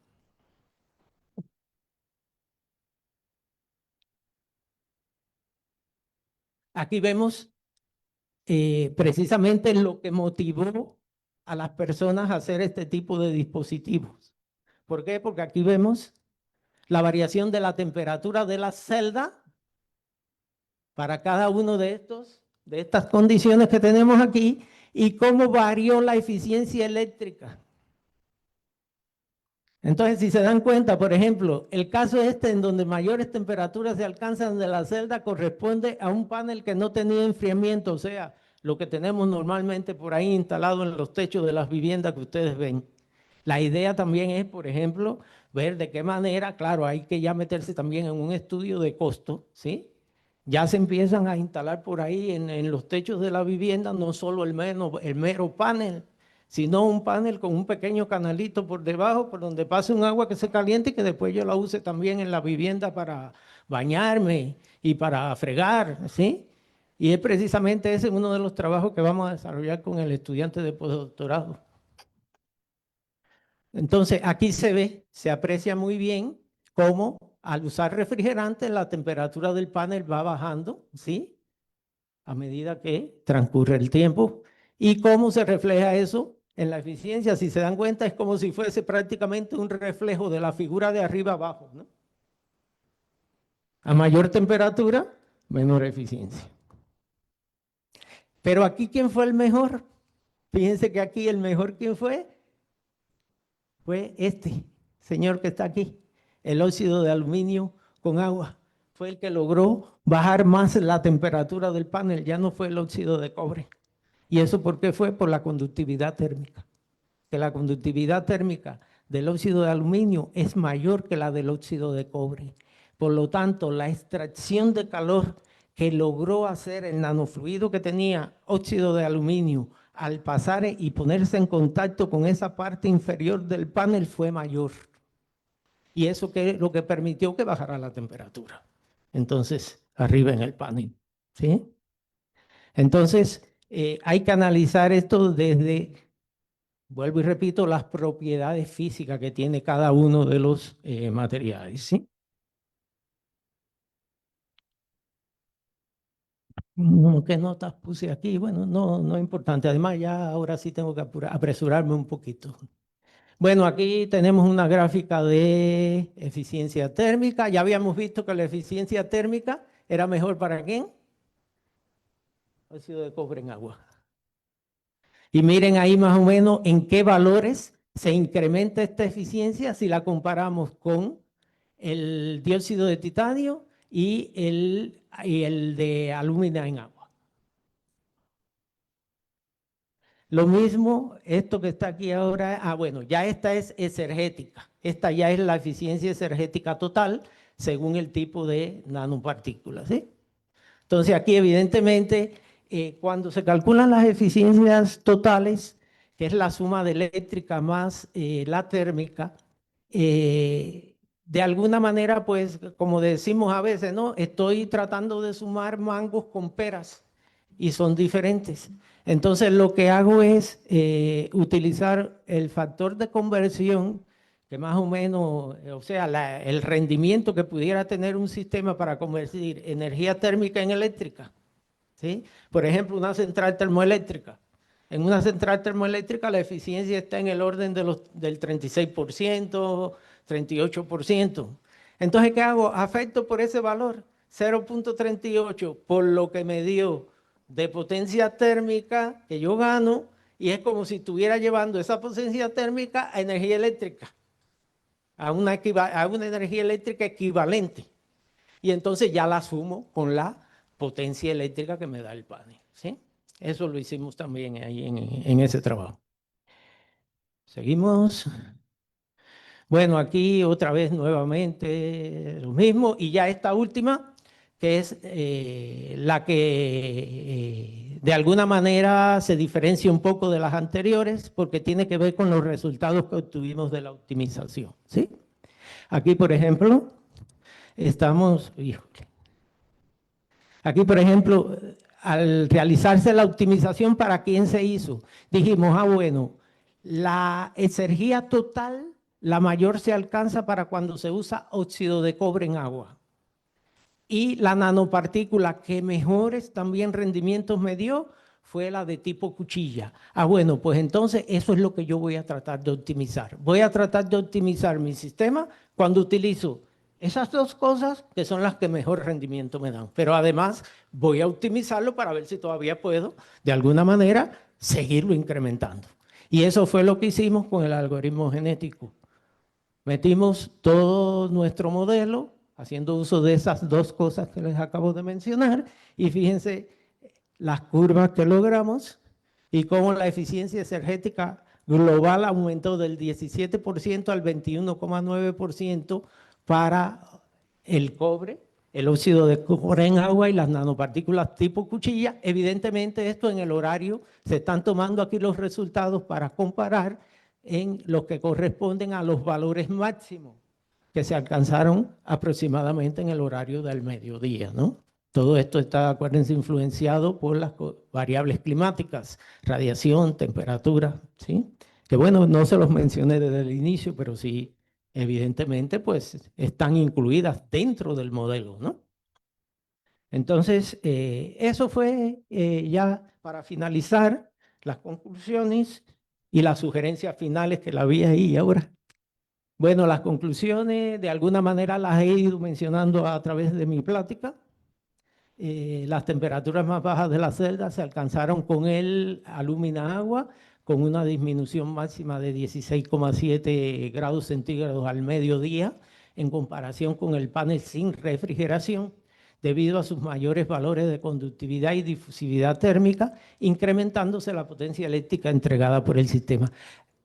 Aquí vemos precisamente lo que motivó a las personas a hacer este tipo de dispositivos. ¿Por qué? Porque aquí vemos la variación de la temperatura de la celda para cada uno de estas condiciones que tenemos aquí y cómo varió la eficiencia eléctrica. Entonces, si se dan cuenta, por ejemplo, el caso este en donde mayores temperaturas se alcanzan de la celda corresponde a un panel que no tenía enfriamiento, o sea, lo que tenemos normalmente por ahí instalado en los techos de las viviendas que ustedes ven. La idea también es, por ejemplo, ver de qué manera, claro, hay que ya meterse también en un estudio de costo, ¿sí? Ya se empiezan a instalar por ahí en los techos de la vivienda no solo el mero panel, sino un panel con un pequeño canalito por debajo, por donde pase un agua que se caliente y que después yo la use también en la vivienda para bañarme y para fregar, ¿sí? Y es precisamente ese uno de los trabajos que vamos a desarrollar con el estudiante de postdoctorado. Entonces, aquí se ve, se aprecia muy bien cómo al usar refrigerante la temperatura del panel va bajando, ¿sí? A medida que transcurre el tiempo. ¿Y cómo se refleja eso en la eficiencia? Si se dan cuenta, es como si fuese prácticamente un reflejo de la figura de arriba abajo, ¿no? A mayor temperatura, menor eficiencia. Pero aquí, ¿quién fue el mejor? Fíjense que aquí el mejor, ¿quién fue? Fue este señor que está aquí, el óxido de aluminio con agua. Fue el que logró bajar más la temperatura del panel, ya no fue el óxido de cobre. ¿Y eso por qué fue? Por la conductividad térmica. Que la conductividad térmica del óxido de aluminio es mayor que la del óxido de cobre. Por lo tanto, la extracción de calor que logró hacer el nanofluido que tenía óxido de aluminio al pasar y ponerse en contacto con esa parte inferior del panel fue mayor. Y eso que lo que permitió que bajara la temperatura. Entonces, arriba en el panel, ¿sí? Entonces, hay que analizar esto desde, vuelvo y repito, las propiedades físicas que tiene cada uno de los materiales, ¿sí? ¿Qué notas puse aquí? Bueno, no es importante. Además, ya ahora sí tengo que apresurarme un poquito. Bueno, aquí tenemos una gráfica de eficiencia térmica. Ya habíamos visto que la eficiencia térmica era mejor para ¿quién? Óxido de cobre en agua. Y miren ahí más o menos en qué valores se incrementa esta eficiencia si la comparamos con el dióxido de titanio y el de aluminio en agua. Lo mismo, esto que está aquí ahora, bueno, ya esta es exergética. Esta ya es la eficiencia exergética total según el tipo de nanopartículas, ¿sí? Entonces aquí evidentemente cuando se calculan las eficiencias totales, que es la suma de eléctrica más la térmica, de alguna manera, pues, como decimos a veces, ¿no? Estoy tratando de sumar mangos con peras y son diferentes. Entonces, lo que hago es utilizar el factor de conversión, que más o menos, o sea, el rendimiento que pudiera tener un sistema para convertir energía térmica en eléctrica, ¿sí? Por ejemplo, una central termoeléctrica. En una central termoeléctrica la eficiencia está en el orden del 36%, 38%. Entonces, ¿qué hago? Afecto por ese valor, 0.38, por lo que me dio de potencia térmica que yo gano, y es como si estuviera llevando esa potencia térmica a energía eléctrica, a una energía eléctrica equivalente. Y entonces ya la sumo con la potencia eléctrica que me da el panel, ¿sí? Eso lo hicimos también ahí en ese trabajo. Seguimos. Bueno, aquí otra vez nuevamente lo mismo, y ya esta última, que es la que de alguna manera se diferencia un poco de las anteriores, porque tiene que ver con los resultados que obtuvimos de la optimización, ¿sí? Aquí, por ejemplo, estamos... Aquí, por ejemplo, al realizarse la optimización, ¿para quién se hizo? Dijimos, bueno, la energía total, la mayor se alcanza para cuando se usa óxido de cobre en agua. Y la nanopartícula que mejores también rendimientos me dio fue la de tipo cuchilla. Bueno, pues entonces eso es lo que yo voy a tratar de optimizar. Voy a tratar de optimizar mi sistema cuando utilizo esas dos cosas que son las que mejor rendimiento me dan. Pero además voy a optimizarlo para ver si todavía puedo, de alguna manera, seguirlo incrementando. Y eso fue lo que hicimos con el algoritmo genético. Metimos todo nuestro modelo, haciendo uso de esas dos cosas que les acabo de mencionar, y fíjense las curvas que logramos y cómo la eficiencia energética global aumentó del 17% al 21,9% para el cobre, el óxido de cobre en agua y las nanopartículas tipo cuchilla. Evidentemente esto en el horario, se están tomando aquí los resultados para comparar en los que corresponden a los valores máximos que se alcanzaron aproximadamente en el horario del mediodía, ¿no? Todo esto está, acuérdense, influenciado por las variables climáticas, radiación, temperatura, ¿sí? Que bueno, no se los mencioné desde el inicio, pero sí, evidentemente, pues están incluidas dentro del modelo, ¿no? Entonces, eso fue ya para finalizar las conclusiones y las sugerencias finales que la vi ahí ahora. Bueno, las conclusiones de alguna manera las he ido mencionando a través de mi plática. Las temperaturas más bajas de la celda se alcanzaron con el alúmina agua, con una disminución máxima de 16,7 grados centígrados al mediodía, en comparación con el panel sin refrigeración, debido a sus mayores valores de conductividad y difusividad térmica, incrementándose la potencia eléctrica entregada por el sistema.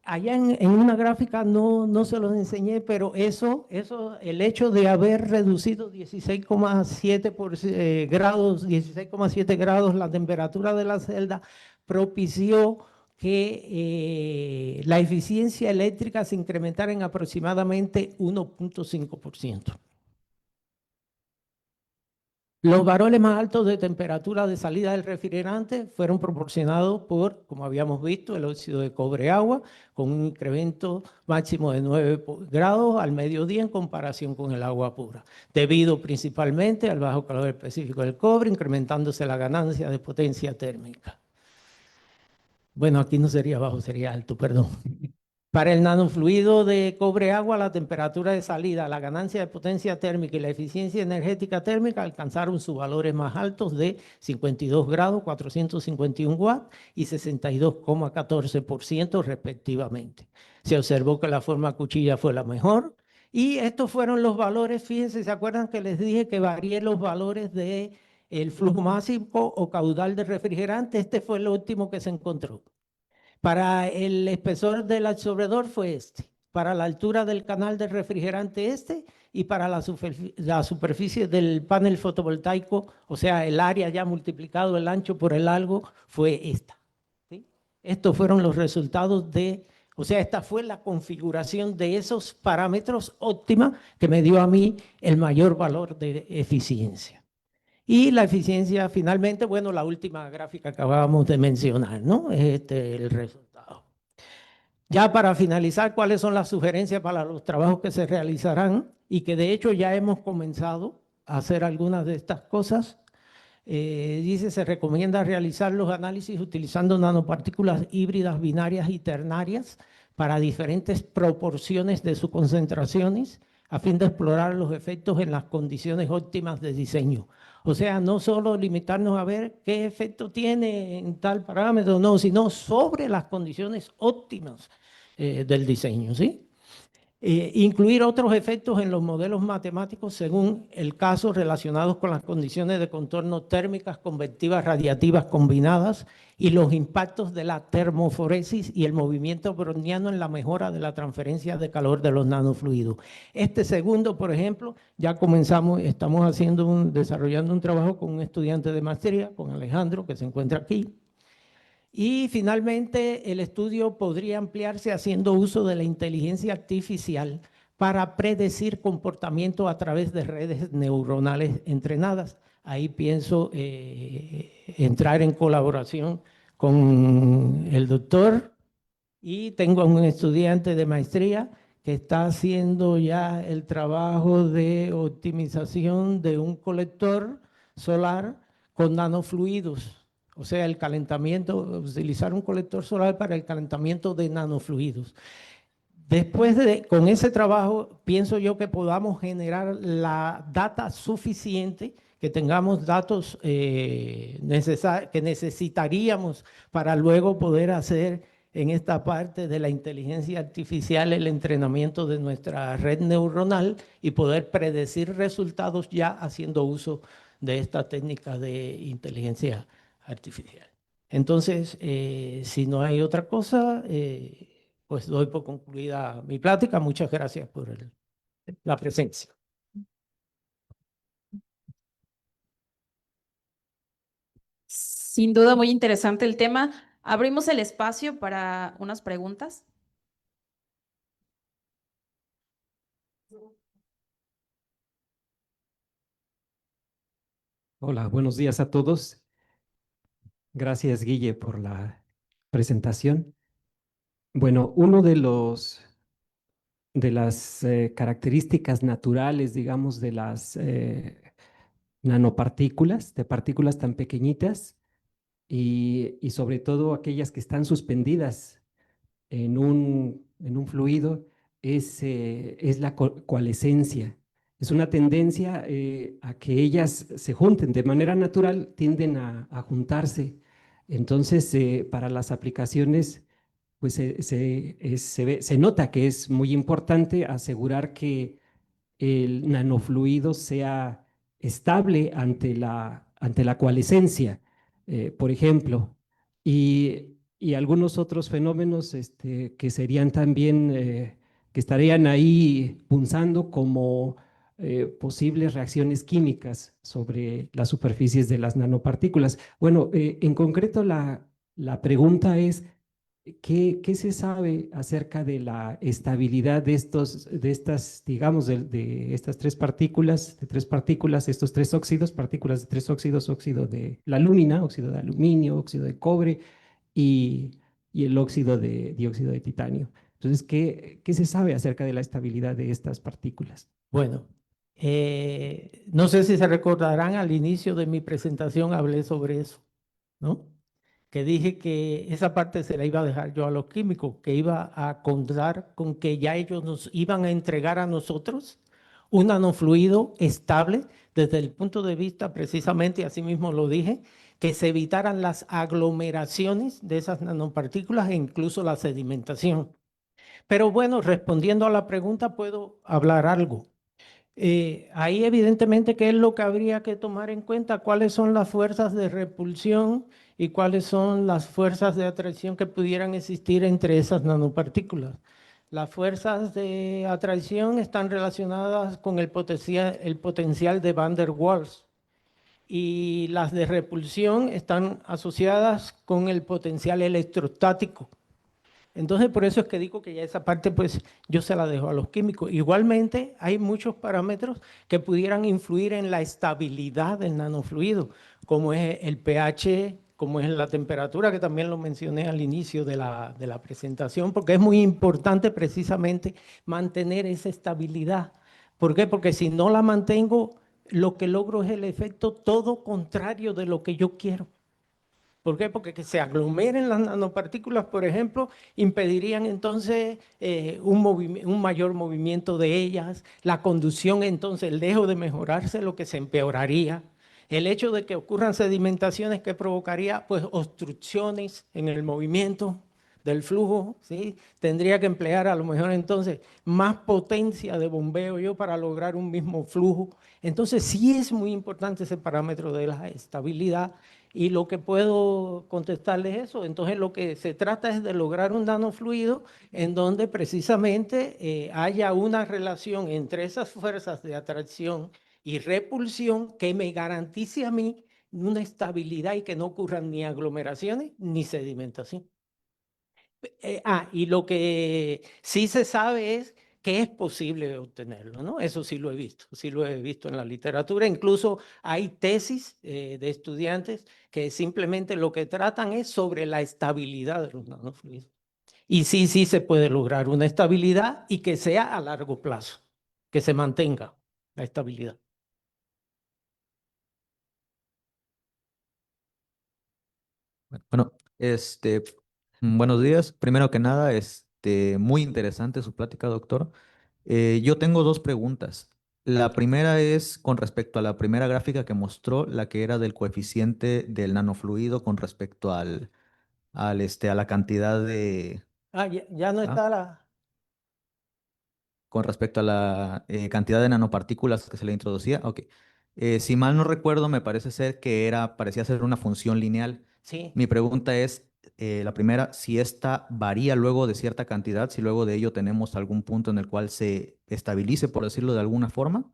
Allá en una gráfica no se los enseñé, pero el hecho de haber reducido 16,7 grados, 16,7 grados la temperatura de la celda, propició que la eficiencia eléctrica se incrementara en aproximadamente 1,5%. Los valores más altos de temperatura de salida del refrigerante fueron proporcionados por, como habíamos visto, el óxido de cobre-agua, con un incremento máximo de 9 grados al mediodía en comparación con el agua pura, debido principalmente al bajo calor específico del cobre, incrementándose la ganancia de potencia térmica. Bueno, aquí no sería bajo, sería alto, perdón. Para el nanofluido de cobre-agua, la temperatura de salida, la ganancia de potencia térmica y la eficiencia energética térmica alcanzaron sus valores más altos de 52 grados, 451 watts y 62,14% respectivamente. Se observó que la forma cuchilla fue la mejor y estos fueron los valores, fíjense, ¿se acuerdan que les dije que varié los valores del flujo máximo o caudal de refrigerante? Este fue el último que se encontró. Para el espesor del absorbedor fue este, para la altura del canal del refrigerante este y para la superficie del panel fotovoltaico, o sea, el área ya multiplicado el ancho por el largo, fue esta, ¿sí? Estos fueron los resultados de O sea, esta fue la configuración de esos parámetros óptima que me dio a mí el mayor valor de eficiencia. Y la eficiencia finalmente, bueno, la última gráfica que acabábamos de mencionar, ¿no? El resultado. Ya para finalizar, ¿cuáles son las sugerencias para los trabajos que se realizarán? Y que de hecho ya hemos comenzado a hacer algunas de estas cosas. Dice, se recomienda realizar los análisis utilizando nanopartículas híbridas binarias y ternarias para diferentes proporciones de sus concentraciones a fin de explorar los efectos en las condiciones óptimas de diseño. O sea, no solo limitarnos a ver qué efecto tiene en tal parámetro, no, sino sobre las condiciones óptimas del diseño, ¿sí? Incluir otros efectos en los modelos matemáticos según el caso relacionados con las condiciones de contorno térmicas, convectivas, radiativas combinadas y los impactos de la termoforesis y el movimiento browniano en la mejora de la transferencia de calor de los nanofluidos. Este segundo, por ejemplo, ya comenzamos, estamos desarrollando un trabajo con un estudiante de maestría, con Alejandro, que se encuentra aquí. Y finalmente, el estudio podría ampliarse haciendo uso de la inteligencia artificial para predecir comportamiento a través de redes neuronales entrenadas. Ahí pienso entrar en colaboración con el doctor y tengo un estudiante de maestría que está haciendo ya el trabajo de optimización de un colector solar con nanofluidos. O sea, el calentamiento, utilizar un colector solar para el calentamiento de nanofluidos. Con ese trabajo, pienso yo que podamos generar la data suficiente, que tengamos datos que necesitaríamos para luego poder hacer en esta parte de la inteligencia artificial el entrenamiento de nuestra red neuronal y poder predecir resultados ya haciendo uso de esta técnica de inteligencia artificial. Entonces, si no hay otra cosa, pues doy por concluida mi plática. Muchas gracias por la presencia. Sin duda, muy interesante el tema. Abrimos el espacio para unas preguntas. Hola, buenos días a todos. Gracias, Guille, por la presentación. Bueno, uno de las características naturales, digamos, de las nanopartículas, de partículas tan pequeñitas y sobre todo aquellas que están suspendidas en un fluido, es la coalescencia. Es una tendencia a que ellas se junten. De manera natural tienden a juntarse. Entonces, para las aplicaciones, pues se nota que es muy importante asegurar que el nanofluido sea estable ante la coalescencia, por ejemplo, y algunos otros fenómenos que serían también, que estarían ahí punzando como posibles reacciones químicas sobre las superficies de las nanopartículas. Bueno, en concreto la pregunta es, ¿qué se sabe acerca de la estabilidad de estas, digamos, de estas tres partículas, estos tres óxidos, partículas de tres óxidos, óxido de la alúmina, óxido de aluminio, óxido de cobre y, y el óxido de dióxido de titanio? Entonces, ¿qué se sabe acerca de la estabilidad de estas partículas? Bueno, no sé si se recordarán, al inicio de mi presentación hablé sobre eso, ¿no? Que dije que esa parte se la iba a dejar yo a los químicos, que iba a contar con que ya ellos nos iban a entregar a nosotros un nanofluido estable desde el punto de vista, precisamente, así mismo lo dije, que se evitaran las aglomeraciones de esas nanopartículas e incluso la sedimentación. Pero bueno, respondiendo a la pregunta, puedo hablar algo. Ahí evidentemente, ¿qué es lo que habría que tomar en cuenta? ¿Cuáles son las fuerzas de repulsión y cuáles son las fuerzas de atracción que pudieran existir entre esas nanopartículas? Las fuerzas de atracción están relacionadas con el potencial de Van der Waals y las de repulsión están asociadas con el potencial electrostático. Entonces, por eso es que digo que ya esa parte, pues, yo se la dejo a los químicos. Igualmente, hay muchos parámetros que pudieran influir en la estabilidad del nanofluido, como es el pH, como es la temperatura, que también lo mencioné al inicio de la presentación, porque es muy importante precisamente mantener esa estabilidad. ¿Por qué? Porque si no la mantengo, lo que logro es el efecto todo contrario de lo que yo quiero. ¿Por qué? Porque que se aglomeren las nanopartículas, por ejemplo, impedirían entonces un mayor movimiento de ellas, la conducción entonces, lejos de mejorarse, lo que se empeoraría. El hecho de que ocurran sedimentaciones que provocaría pues obstrucciones en el movimiento del flujo, ¿sí? Tendría que emplear a lo mejor entonces más potencia de bombeo yo para lograr un mismo flujo. Entonces sí es muy importante ese parámetro de la estabilidad. Y lo que puedo contestarles es eso. Entonces, lo que se trata es de lograr un nanofluido en donde precisamente haya una relación entre esas fuerzas de atracción y repulsión que me garantice a mí una estabilidad y que no ocurran ni aglomeraciones ni sedimentación. Y lo que sí se sabe es que es posible obtenerlo, ¿no? Eso sí lo he visto en la literatura. Incluso hay tesis de estudiantes que simplemente lo que tratan es sobre la estabilidad de los nanofluidos. Y sí se puede lograr una estabilidad y que sea a largo plazo, que se mantenga la estabilidad. Bueno, buenos días. Primero que nada, muy interesante su plática, doctor. Yo tengo dos preguntas. La primera es con respecto a la primera gráfica que mostró, la que era del coeficiente del nanofluido con respecto a la cantidad de, Ya no ah, está la... con respecto a la cantidad de nanopartículas que se le introducía. Ok. Si mal no recuerdo, me parece ser que parecía ser una función lineal. Sí. Mi pregunta es, la primera, si esta varía luego de cierta cantidad, si luego de ello tenemos algún punto en el cual se estabilice, por decirlo de alguna forma.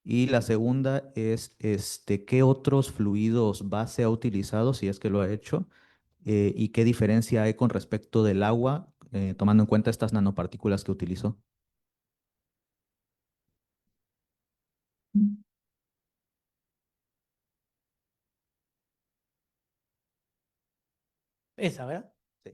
Y la segunda es, ¿qué otros fluidos base ha utilizado, si es que lo ha hecho? Y qué diferencia hay con respecto del agua, tomando en cuenta estas nanopartículas que utilizó. Esa, ¿verdad? Sí.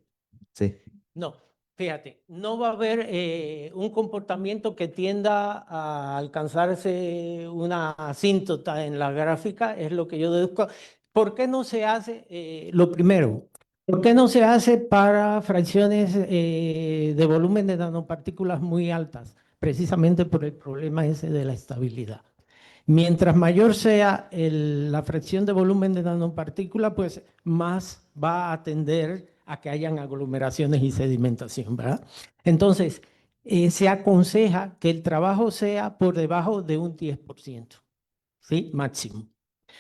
Sí. No, fíjate, no va a haber un comportamiento que tienda a alcanzarse una asíntota en la gráfica, es lo que yo deduzco. ¿Por qué no se hace? Lo primero, ¿por qué no se hace para fracciones de volumen de nanopartículas muy altas? Precisamente por el problema ese de la estabilidad. Mientras mayor sea la fracción de volumen de nanopartícula, pues más va a tender a que hayan aglomeraciones y sedimentación, ¿verdad? Entonces, se aconseja que el trabajo sea por debajo de un 10%, ¿sí? Máximo.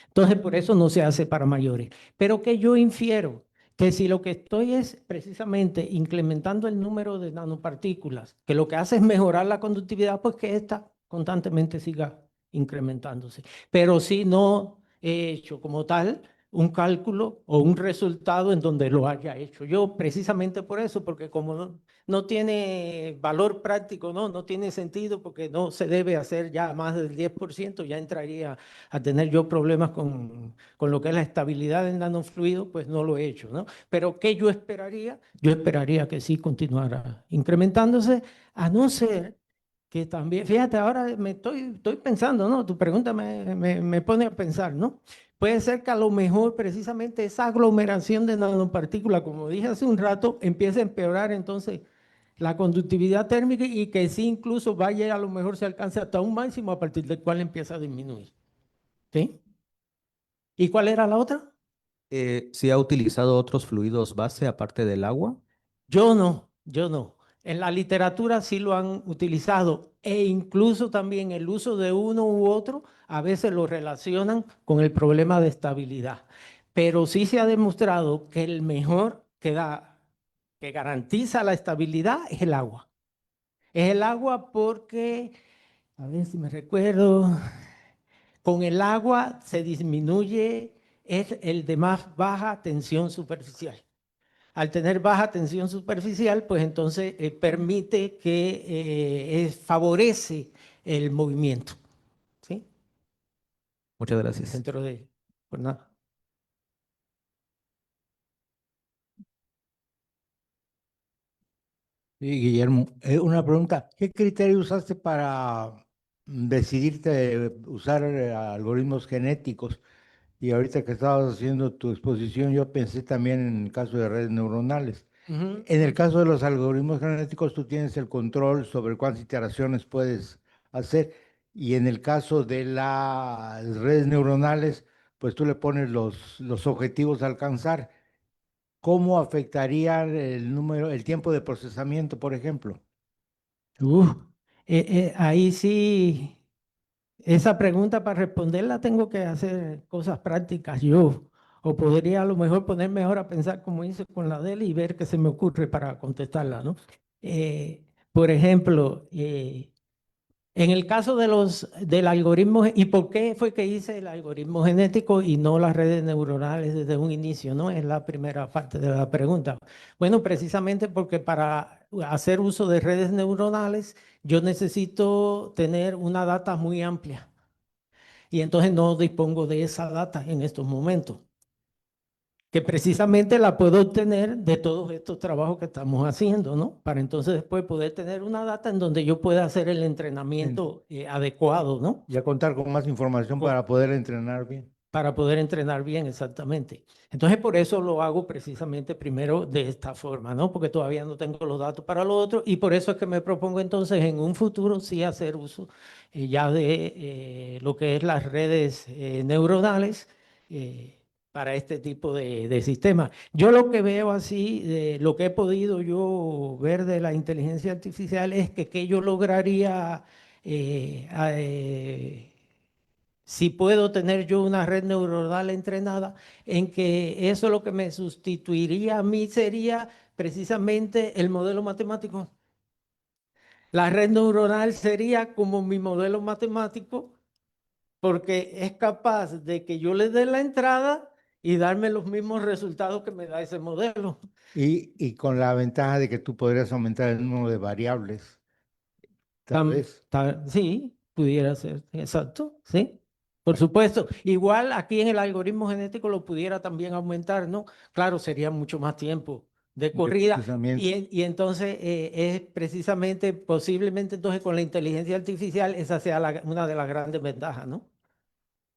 Entonces, por eso no se hace para mayores. Pero que yo infiero que si lo que estoy es precisamente incrementando el número de nanopartículas, que lo que hace es mejorar la conductividad, pues que ésta constantemente siga incrementándose. Pero si no he hecho como tal un cálculo o un resultado en donde lo haya hecho. Yo precisamente por eso, porque como no tiene valor práctico, no tiene sentido, porque no se debe hacer ya más del 10%, ya entraría a tener yo problemas con lo que es la estabilidad del nanofluido, pues no lo he hecho, ¿no? Pero ¿qué yo esperaría? Yo esperaría que sí continuara incrementándose, a no ser que también, fíjate, ahora estoy pensando, ¿no? Tu pregunta me pone a pensar, ¿no? Puede ser que a lo mejor precisamente esa aglomeración de nanopartículas, como dije hace un rato, empiece a empeorar entonces la conductividad térmica y que sí incluso vaya, a lo mejor se alcance hasta un máximo a partir del cual empieza a disminuir. ¿Sí? ¿Y cuál era la otra? ¿Si ha utilizado otros fluidos base aparte del agua? Yo no. En la literatura sí lo han utilizado e incluso también el uso de uno u otro a veces lo relacionan con el problema de estabilidad. Pero sí se ha demostrado que el mejor que garantiza la estabilidad es el agua. Es el agua porque, a ver si me recuerdo, con el agua se disminuye el de más baja tensión superficial. al tener baja tensión superficial, pues entonces permite que favorece el movimiento, ¿sí? Muchas gracias. Dentro de, pues nada. Sí, Guillermo, una pregunta. ¿Qué criterio usaste para decidirte usar algoritmos genéticos? Y ahorita que estabas haciendo tu exposición, yo pensé también en el caso de redes neuronales. Ujú. En el caso de los algoritmos genéticos, tú tienes el control sobre cuántas iteraciones puedes hacer. Y en el caso de las redes neuronales, pues tú le pones los objetivos a alcanzar. ¿Cómo afectaría el número, el tiempo de procesamiento, por ejemplo? Uf, ahí sí, esa pregunta para responderla tengo que hacer cosas prácticas yo, o podría a lo mejor ponerme ahora a pensar como hice con la de él y ver qué se me ocurre para contestarla, ¿no? Por ejemplo, en el caso de del algoritmo, ¿y por qué fue que hice el algoritmo genético y no las redes neuronales desde un inicio, ¿no? Es la primera parte de la pregunta. Bueno, precisamente porque para hacer uso de redes neuronales yo necesito tener una data muy amplia y entonces no dispongo de esa data en estos momentos, que precisamente la puedo obtener de todos estos trabajos que estamos haciendo, ¿no? Para entonces después poder tener una data en donde yo pueda hacer el entrenamiento adecuado, ¿no? Ya contar con más información Co- para poder entrenar bien. Para poder entrenar bien, exactamente. Entonces, por eso lo hago precisamente primero de esta forma, ¿no? Porque todavía no tengo los datos para lo otro y por eso es que me propongo entonces en un futuro sí hacer uso ya de lo que es las redes neuronales para este tipo de sistemas. Yo lo que veo así, lo que he podido yo ver de la inteligencia artificial es que yo lograría si puedo tener yo una red neuronal entrenada, en que eso lo que me sustituiría a mí sería precisamente el modelo matemático. La red neuronal sería como mi modelo matemático porque es capaz de que yo le dé la entrada y darme los mismos resultados que me da ese modelo. Y con la ventaja de que tú podrías aumentar el número de variables, tal vez. Sí, pudiera ser, exacto, sí. Por supuesto, igual aquí en el algoritmo genético lo pudiera también aumentar, ¿no? Claro, sería mucho más tiempo de De corrida procesamiento. y entonces es precisamente, posiblemente entonces con la inteligencia artificial esa sea una de las grandes ventajas, ¿no?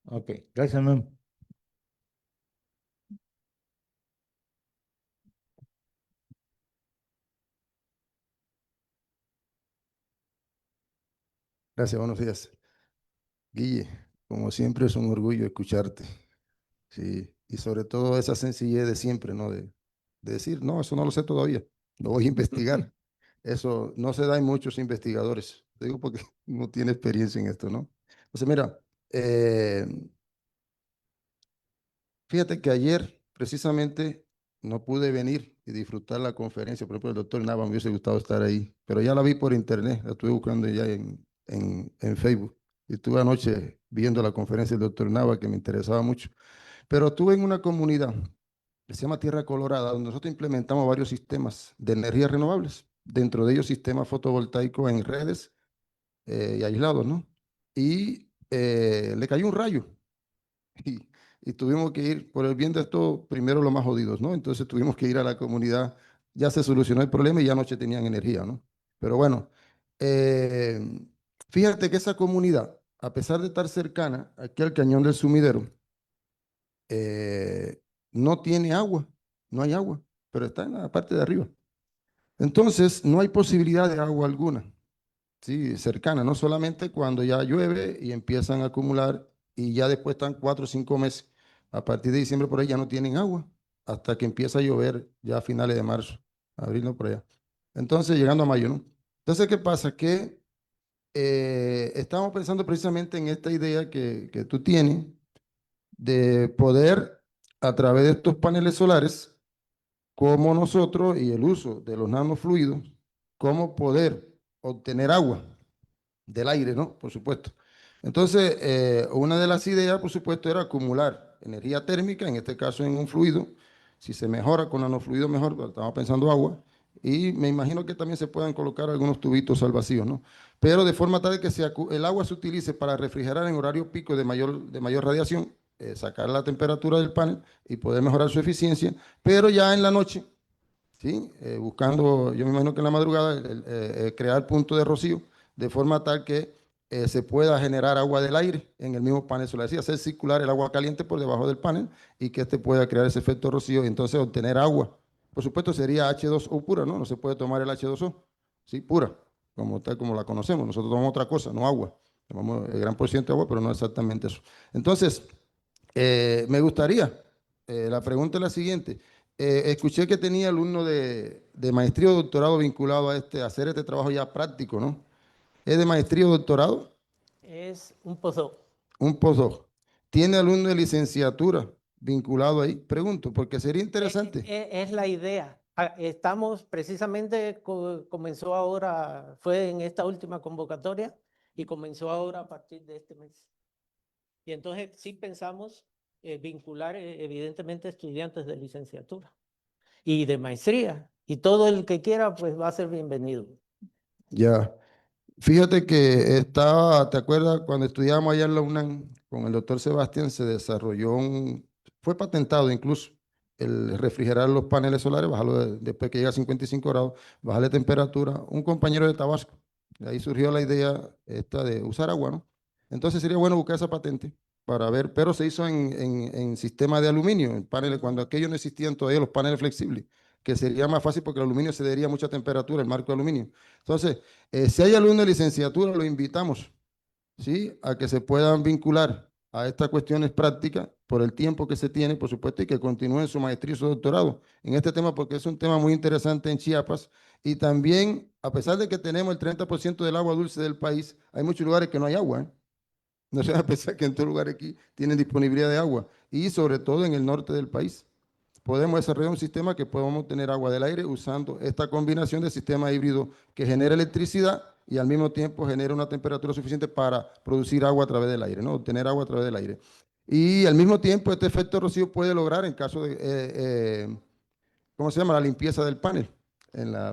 Ok, gracias, Memo. Gracias, buenos días. Guille, como siempre es un orgullo escucharte, sí, y sobre todo esa sencillez de siempre, ¿no? De decir, no, eso no lo sé todavía, lo voy a investigar. Eso no se da en muchos investigadores, te digo porque no tiene experiencia en esto, ¿no? Entonces, mira, eh, fíjate que ayer precisamente no pude venir y disfrutar la conferencia, por ejemplo, el doctor Nava, me hubiese gustado estar ahí, pero ya la vi por internet, la estuve buscando ya en Facebook y estuve anoche viendo la conferencia del doctor Nava que me interesaba mucho, pero estuve en una comunidad que se llama Tierra Colorada, donde nosotros implementamos varios sistemas de energías renovables, dentro de ellos sistemas fotovoltaicos en redes y aislados, ¿no? Y le cayó un rayo y, y tuvimos que ir, por el bien de esto, primero los más jodidos, ¿no? Entonces tuvimos que ir a la comunidad, ya se solucionó el problema y ya anoche tenían energía, ¿no? Pero bueno, eh, fíjate que esa comunidad, a pesar de estar cercana aquí al cañón del sumidero, eh, no tiene agua, no hay agua, pero está en la parte de arriba. Entonces, no hay posibilidad de agua alguna. Sí, cercana, no solamente cuando ya llueve y empiezan a acumular y ya después están 4 o 5 meses. A partir de diciembre por ahí ya no tienen agua hasta que empieza a llover ya a finales de marzo, abril no por allá. Entonces, llegando a mayo, ¿no? Entonces, ¿qué pasa? Que estamos pensando precisamente en esta idea que tú tienes de poder, a través de estos paneles solares, como nosotros y el uso de los nanofluidos, cómo poder obtener agua del aire, ¿no? Por supuesto. Entonces, una de las ideas, por supuesto, era acumular energía térmica, en este caso en un fluido, Si se mejora con nanofluido, mejor, pero estamos pensando agua. Y me imagino que también se puedan colocar algunos tubitos al vacío, ¿no? Pero de forma tal que el agua se utilice para refrigerar en horario pico de mayor radiación, sacar la temperatura del panel y poder mejorar su eficiencia, pero ya en la noche, ¿sí? Buscando, yo me imagino que en la madrugada, crear punto de rocío, de forma tal que se pueda generar agua del aire en el mismo panel solar, es decir, hacer circular el agua caliente por debajo del panel y que este pueda crear ese efecto rocío y entonces obtener agua. Por supuesto sería H2O pura, ¿no? No se puede tomar el H2O, ¿sí? Pura, como tal como la conocemos. Nosotros tomamos otra cosa, no agua. Tomamos el gran por ciento de agua, pero no exactamente eso. Entonces, me gustaría, la pregunta es la siguiente. Escuché que tenía alumno de maestría o doctorado vinculado a hacer este trabajo ya práctico, ¿no? ¿Es de maestría o doctorado? Es un postdoc. Un postdoc. ¿Tiene alumno de licenciatura vinculado ahí? Pregunto, porque sería interesante. Es la idea. Estamos precisamente, comenzó ahora, fue en esta última convocatoria y comenzó ahora a partir de este mes. Y entonces sí pensamos vincular evidentemente estudiantes de licenciatura y de maestría. Y todo el que quiera pues va a ser bienvenido. Ya. Fíjate que ¿te acuerdas cuando estudiábamos allá en la UNAM con el doctor Sebastián se desarrolló fue patentado incluso el refrigerar los paneles solares, bajarlo después que llega a 55 grados, bajarle temperatura, un compañero de Tabasco. De ahí surgió la idea esta de usar agua, ¿no? Entonces sería bueno buscar esa patente para ver, pero se hizo en sistema de aluminio, en paneles, cuando aquellos no existían todavía los paneles flexibles, que sería más fácil porque el aluminio cedería mucha temperatura, el marco de aluminio. Entonces, si hay alumnos de licenciatura, los invitamos, ¿sí? A que se puedan vincular a estas cuestiones prácticas por el tiempo que se tiene, por supuesto, y que continúen su maestría y su doctorado en este tema, porque es un tema muy interesante en Chiapas. Y también, a pesar de que tenemos el 30% del agua dulce del país, hay muchos lugares que no hay agua, ¿eh? No se va a pensar que en todo lugar aquí tienen disponibilidad de agua, y sobre todo en el norte del país podemos desarrollar un sistema que podamos tener agua del aire usando esta combinación de sistema híbrido que genera electricidad y al mismo tiempo genera una temperatura suficiente para producir agua a través del aire, ¿no? Obtener agua a través del aire. Y al mismo tiempo este efecto rocío puede lograr en caso de, ¿cómo se llama? La limpieza del panel,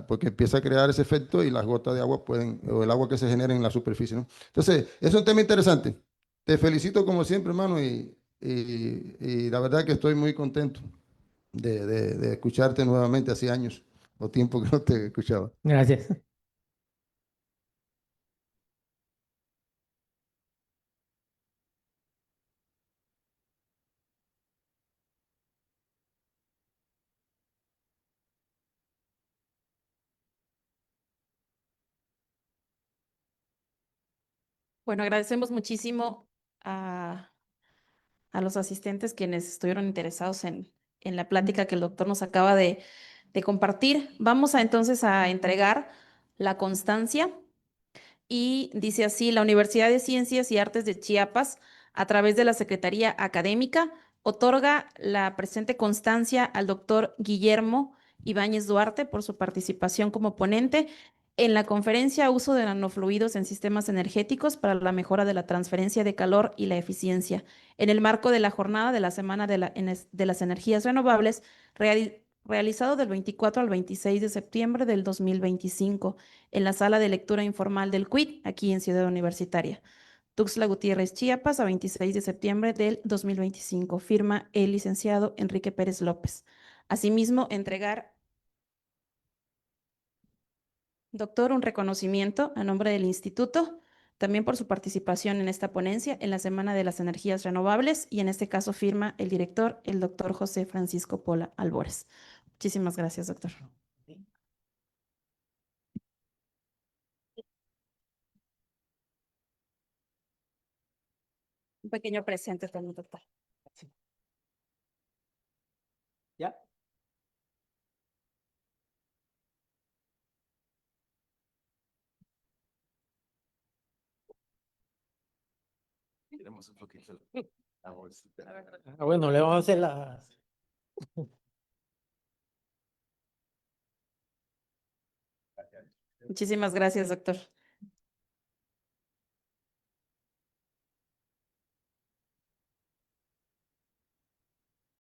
porque empieza a crear ese efecto y las gotas de agua o el agua que se genera en la superficie, ¿no? Entonces, es un tema interesante. Te felicito como siempre, hermano, y la verdad que estoy muy contento de escucharte nuevamente hace años o tiempo que no te escuchaba. Gracias. Bueno, agradecemos muchísimo a los asistentes quienes estuvieron interesados en la plática que el doctor nos acaba de compartir. Vamos entonces a entregar la constancia y dice así: la Universidad de Ciencias y Artes de Chiapas, a través de la Secretaría Académica, otorga la presente constancia al doctor Guillermo Ibáñez Duarte por su participación como ponente en la conferencia Uso de nanofluidos en sistemas energéticos para la mejora de la transferencia de calor y la eficiencia, en el marco de la jornada de la Semana de las Energías Renovables, realizado del 24 al 26 de septiembre del 2025 en la sala de lectura informal del CUIT, aquí en Ciudad Universitaria. Tuxtla Gutiérrez, Chiapas, a 26 de septiembre del 2025. Firma el licenciado Enrique Pérez López. Asimismo, entregar, doctor, un reconocimiento a nombre del instituto, también por su participación en esta ponencia en la Semana de las Energías Renovables, y en este caso firma el director, el doctor José Francisco Pola Albores. Muchísimas gracias, doctor. Un pequeño presente también, doctor. ¿Ya? Queremos un poquito la bolsita. Bueno, le vamos a hacer la... Muchísimas gracias, doctor.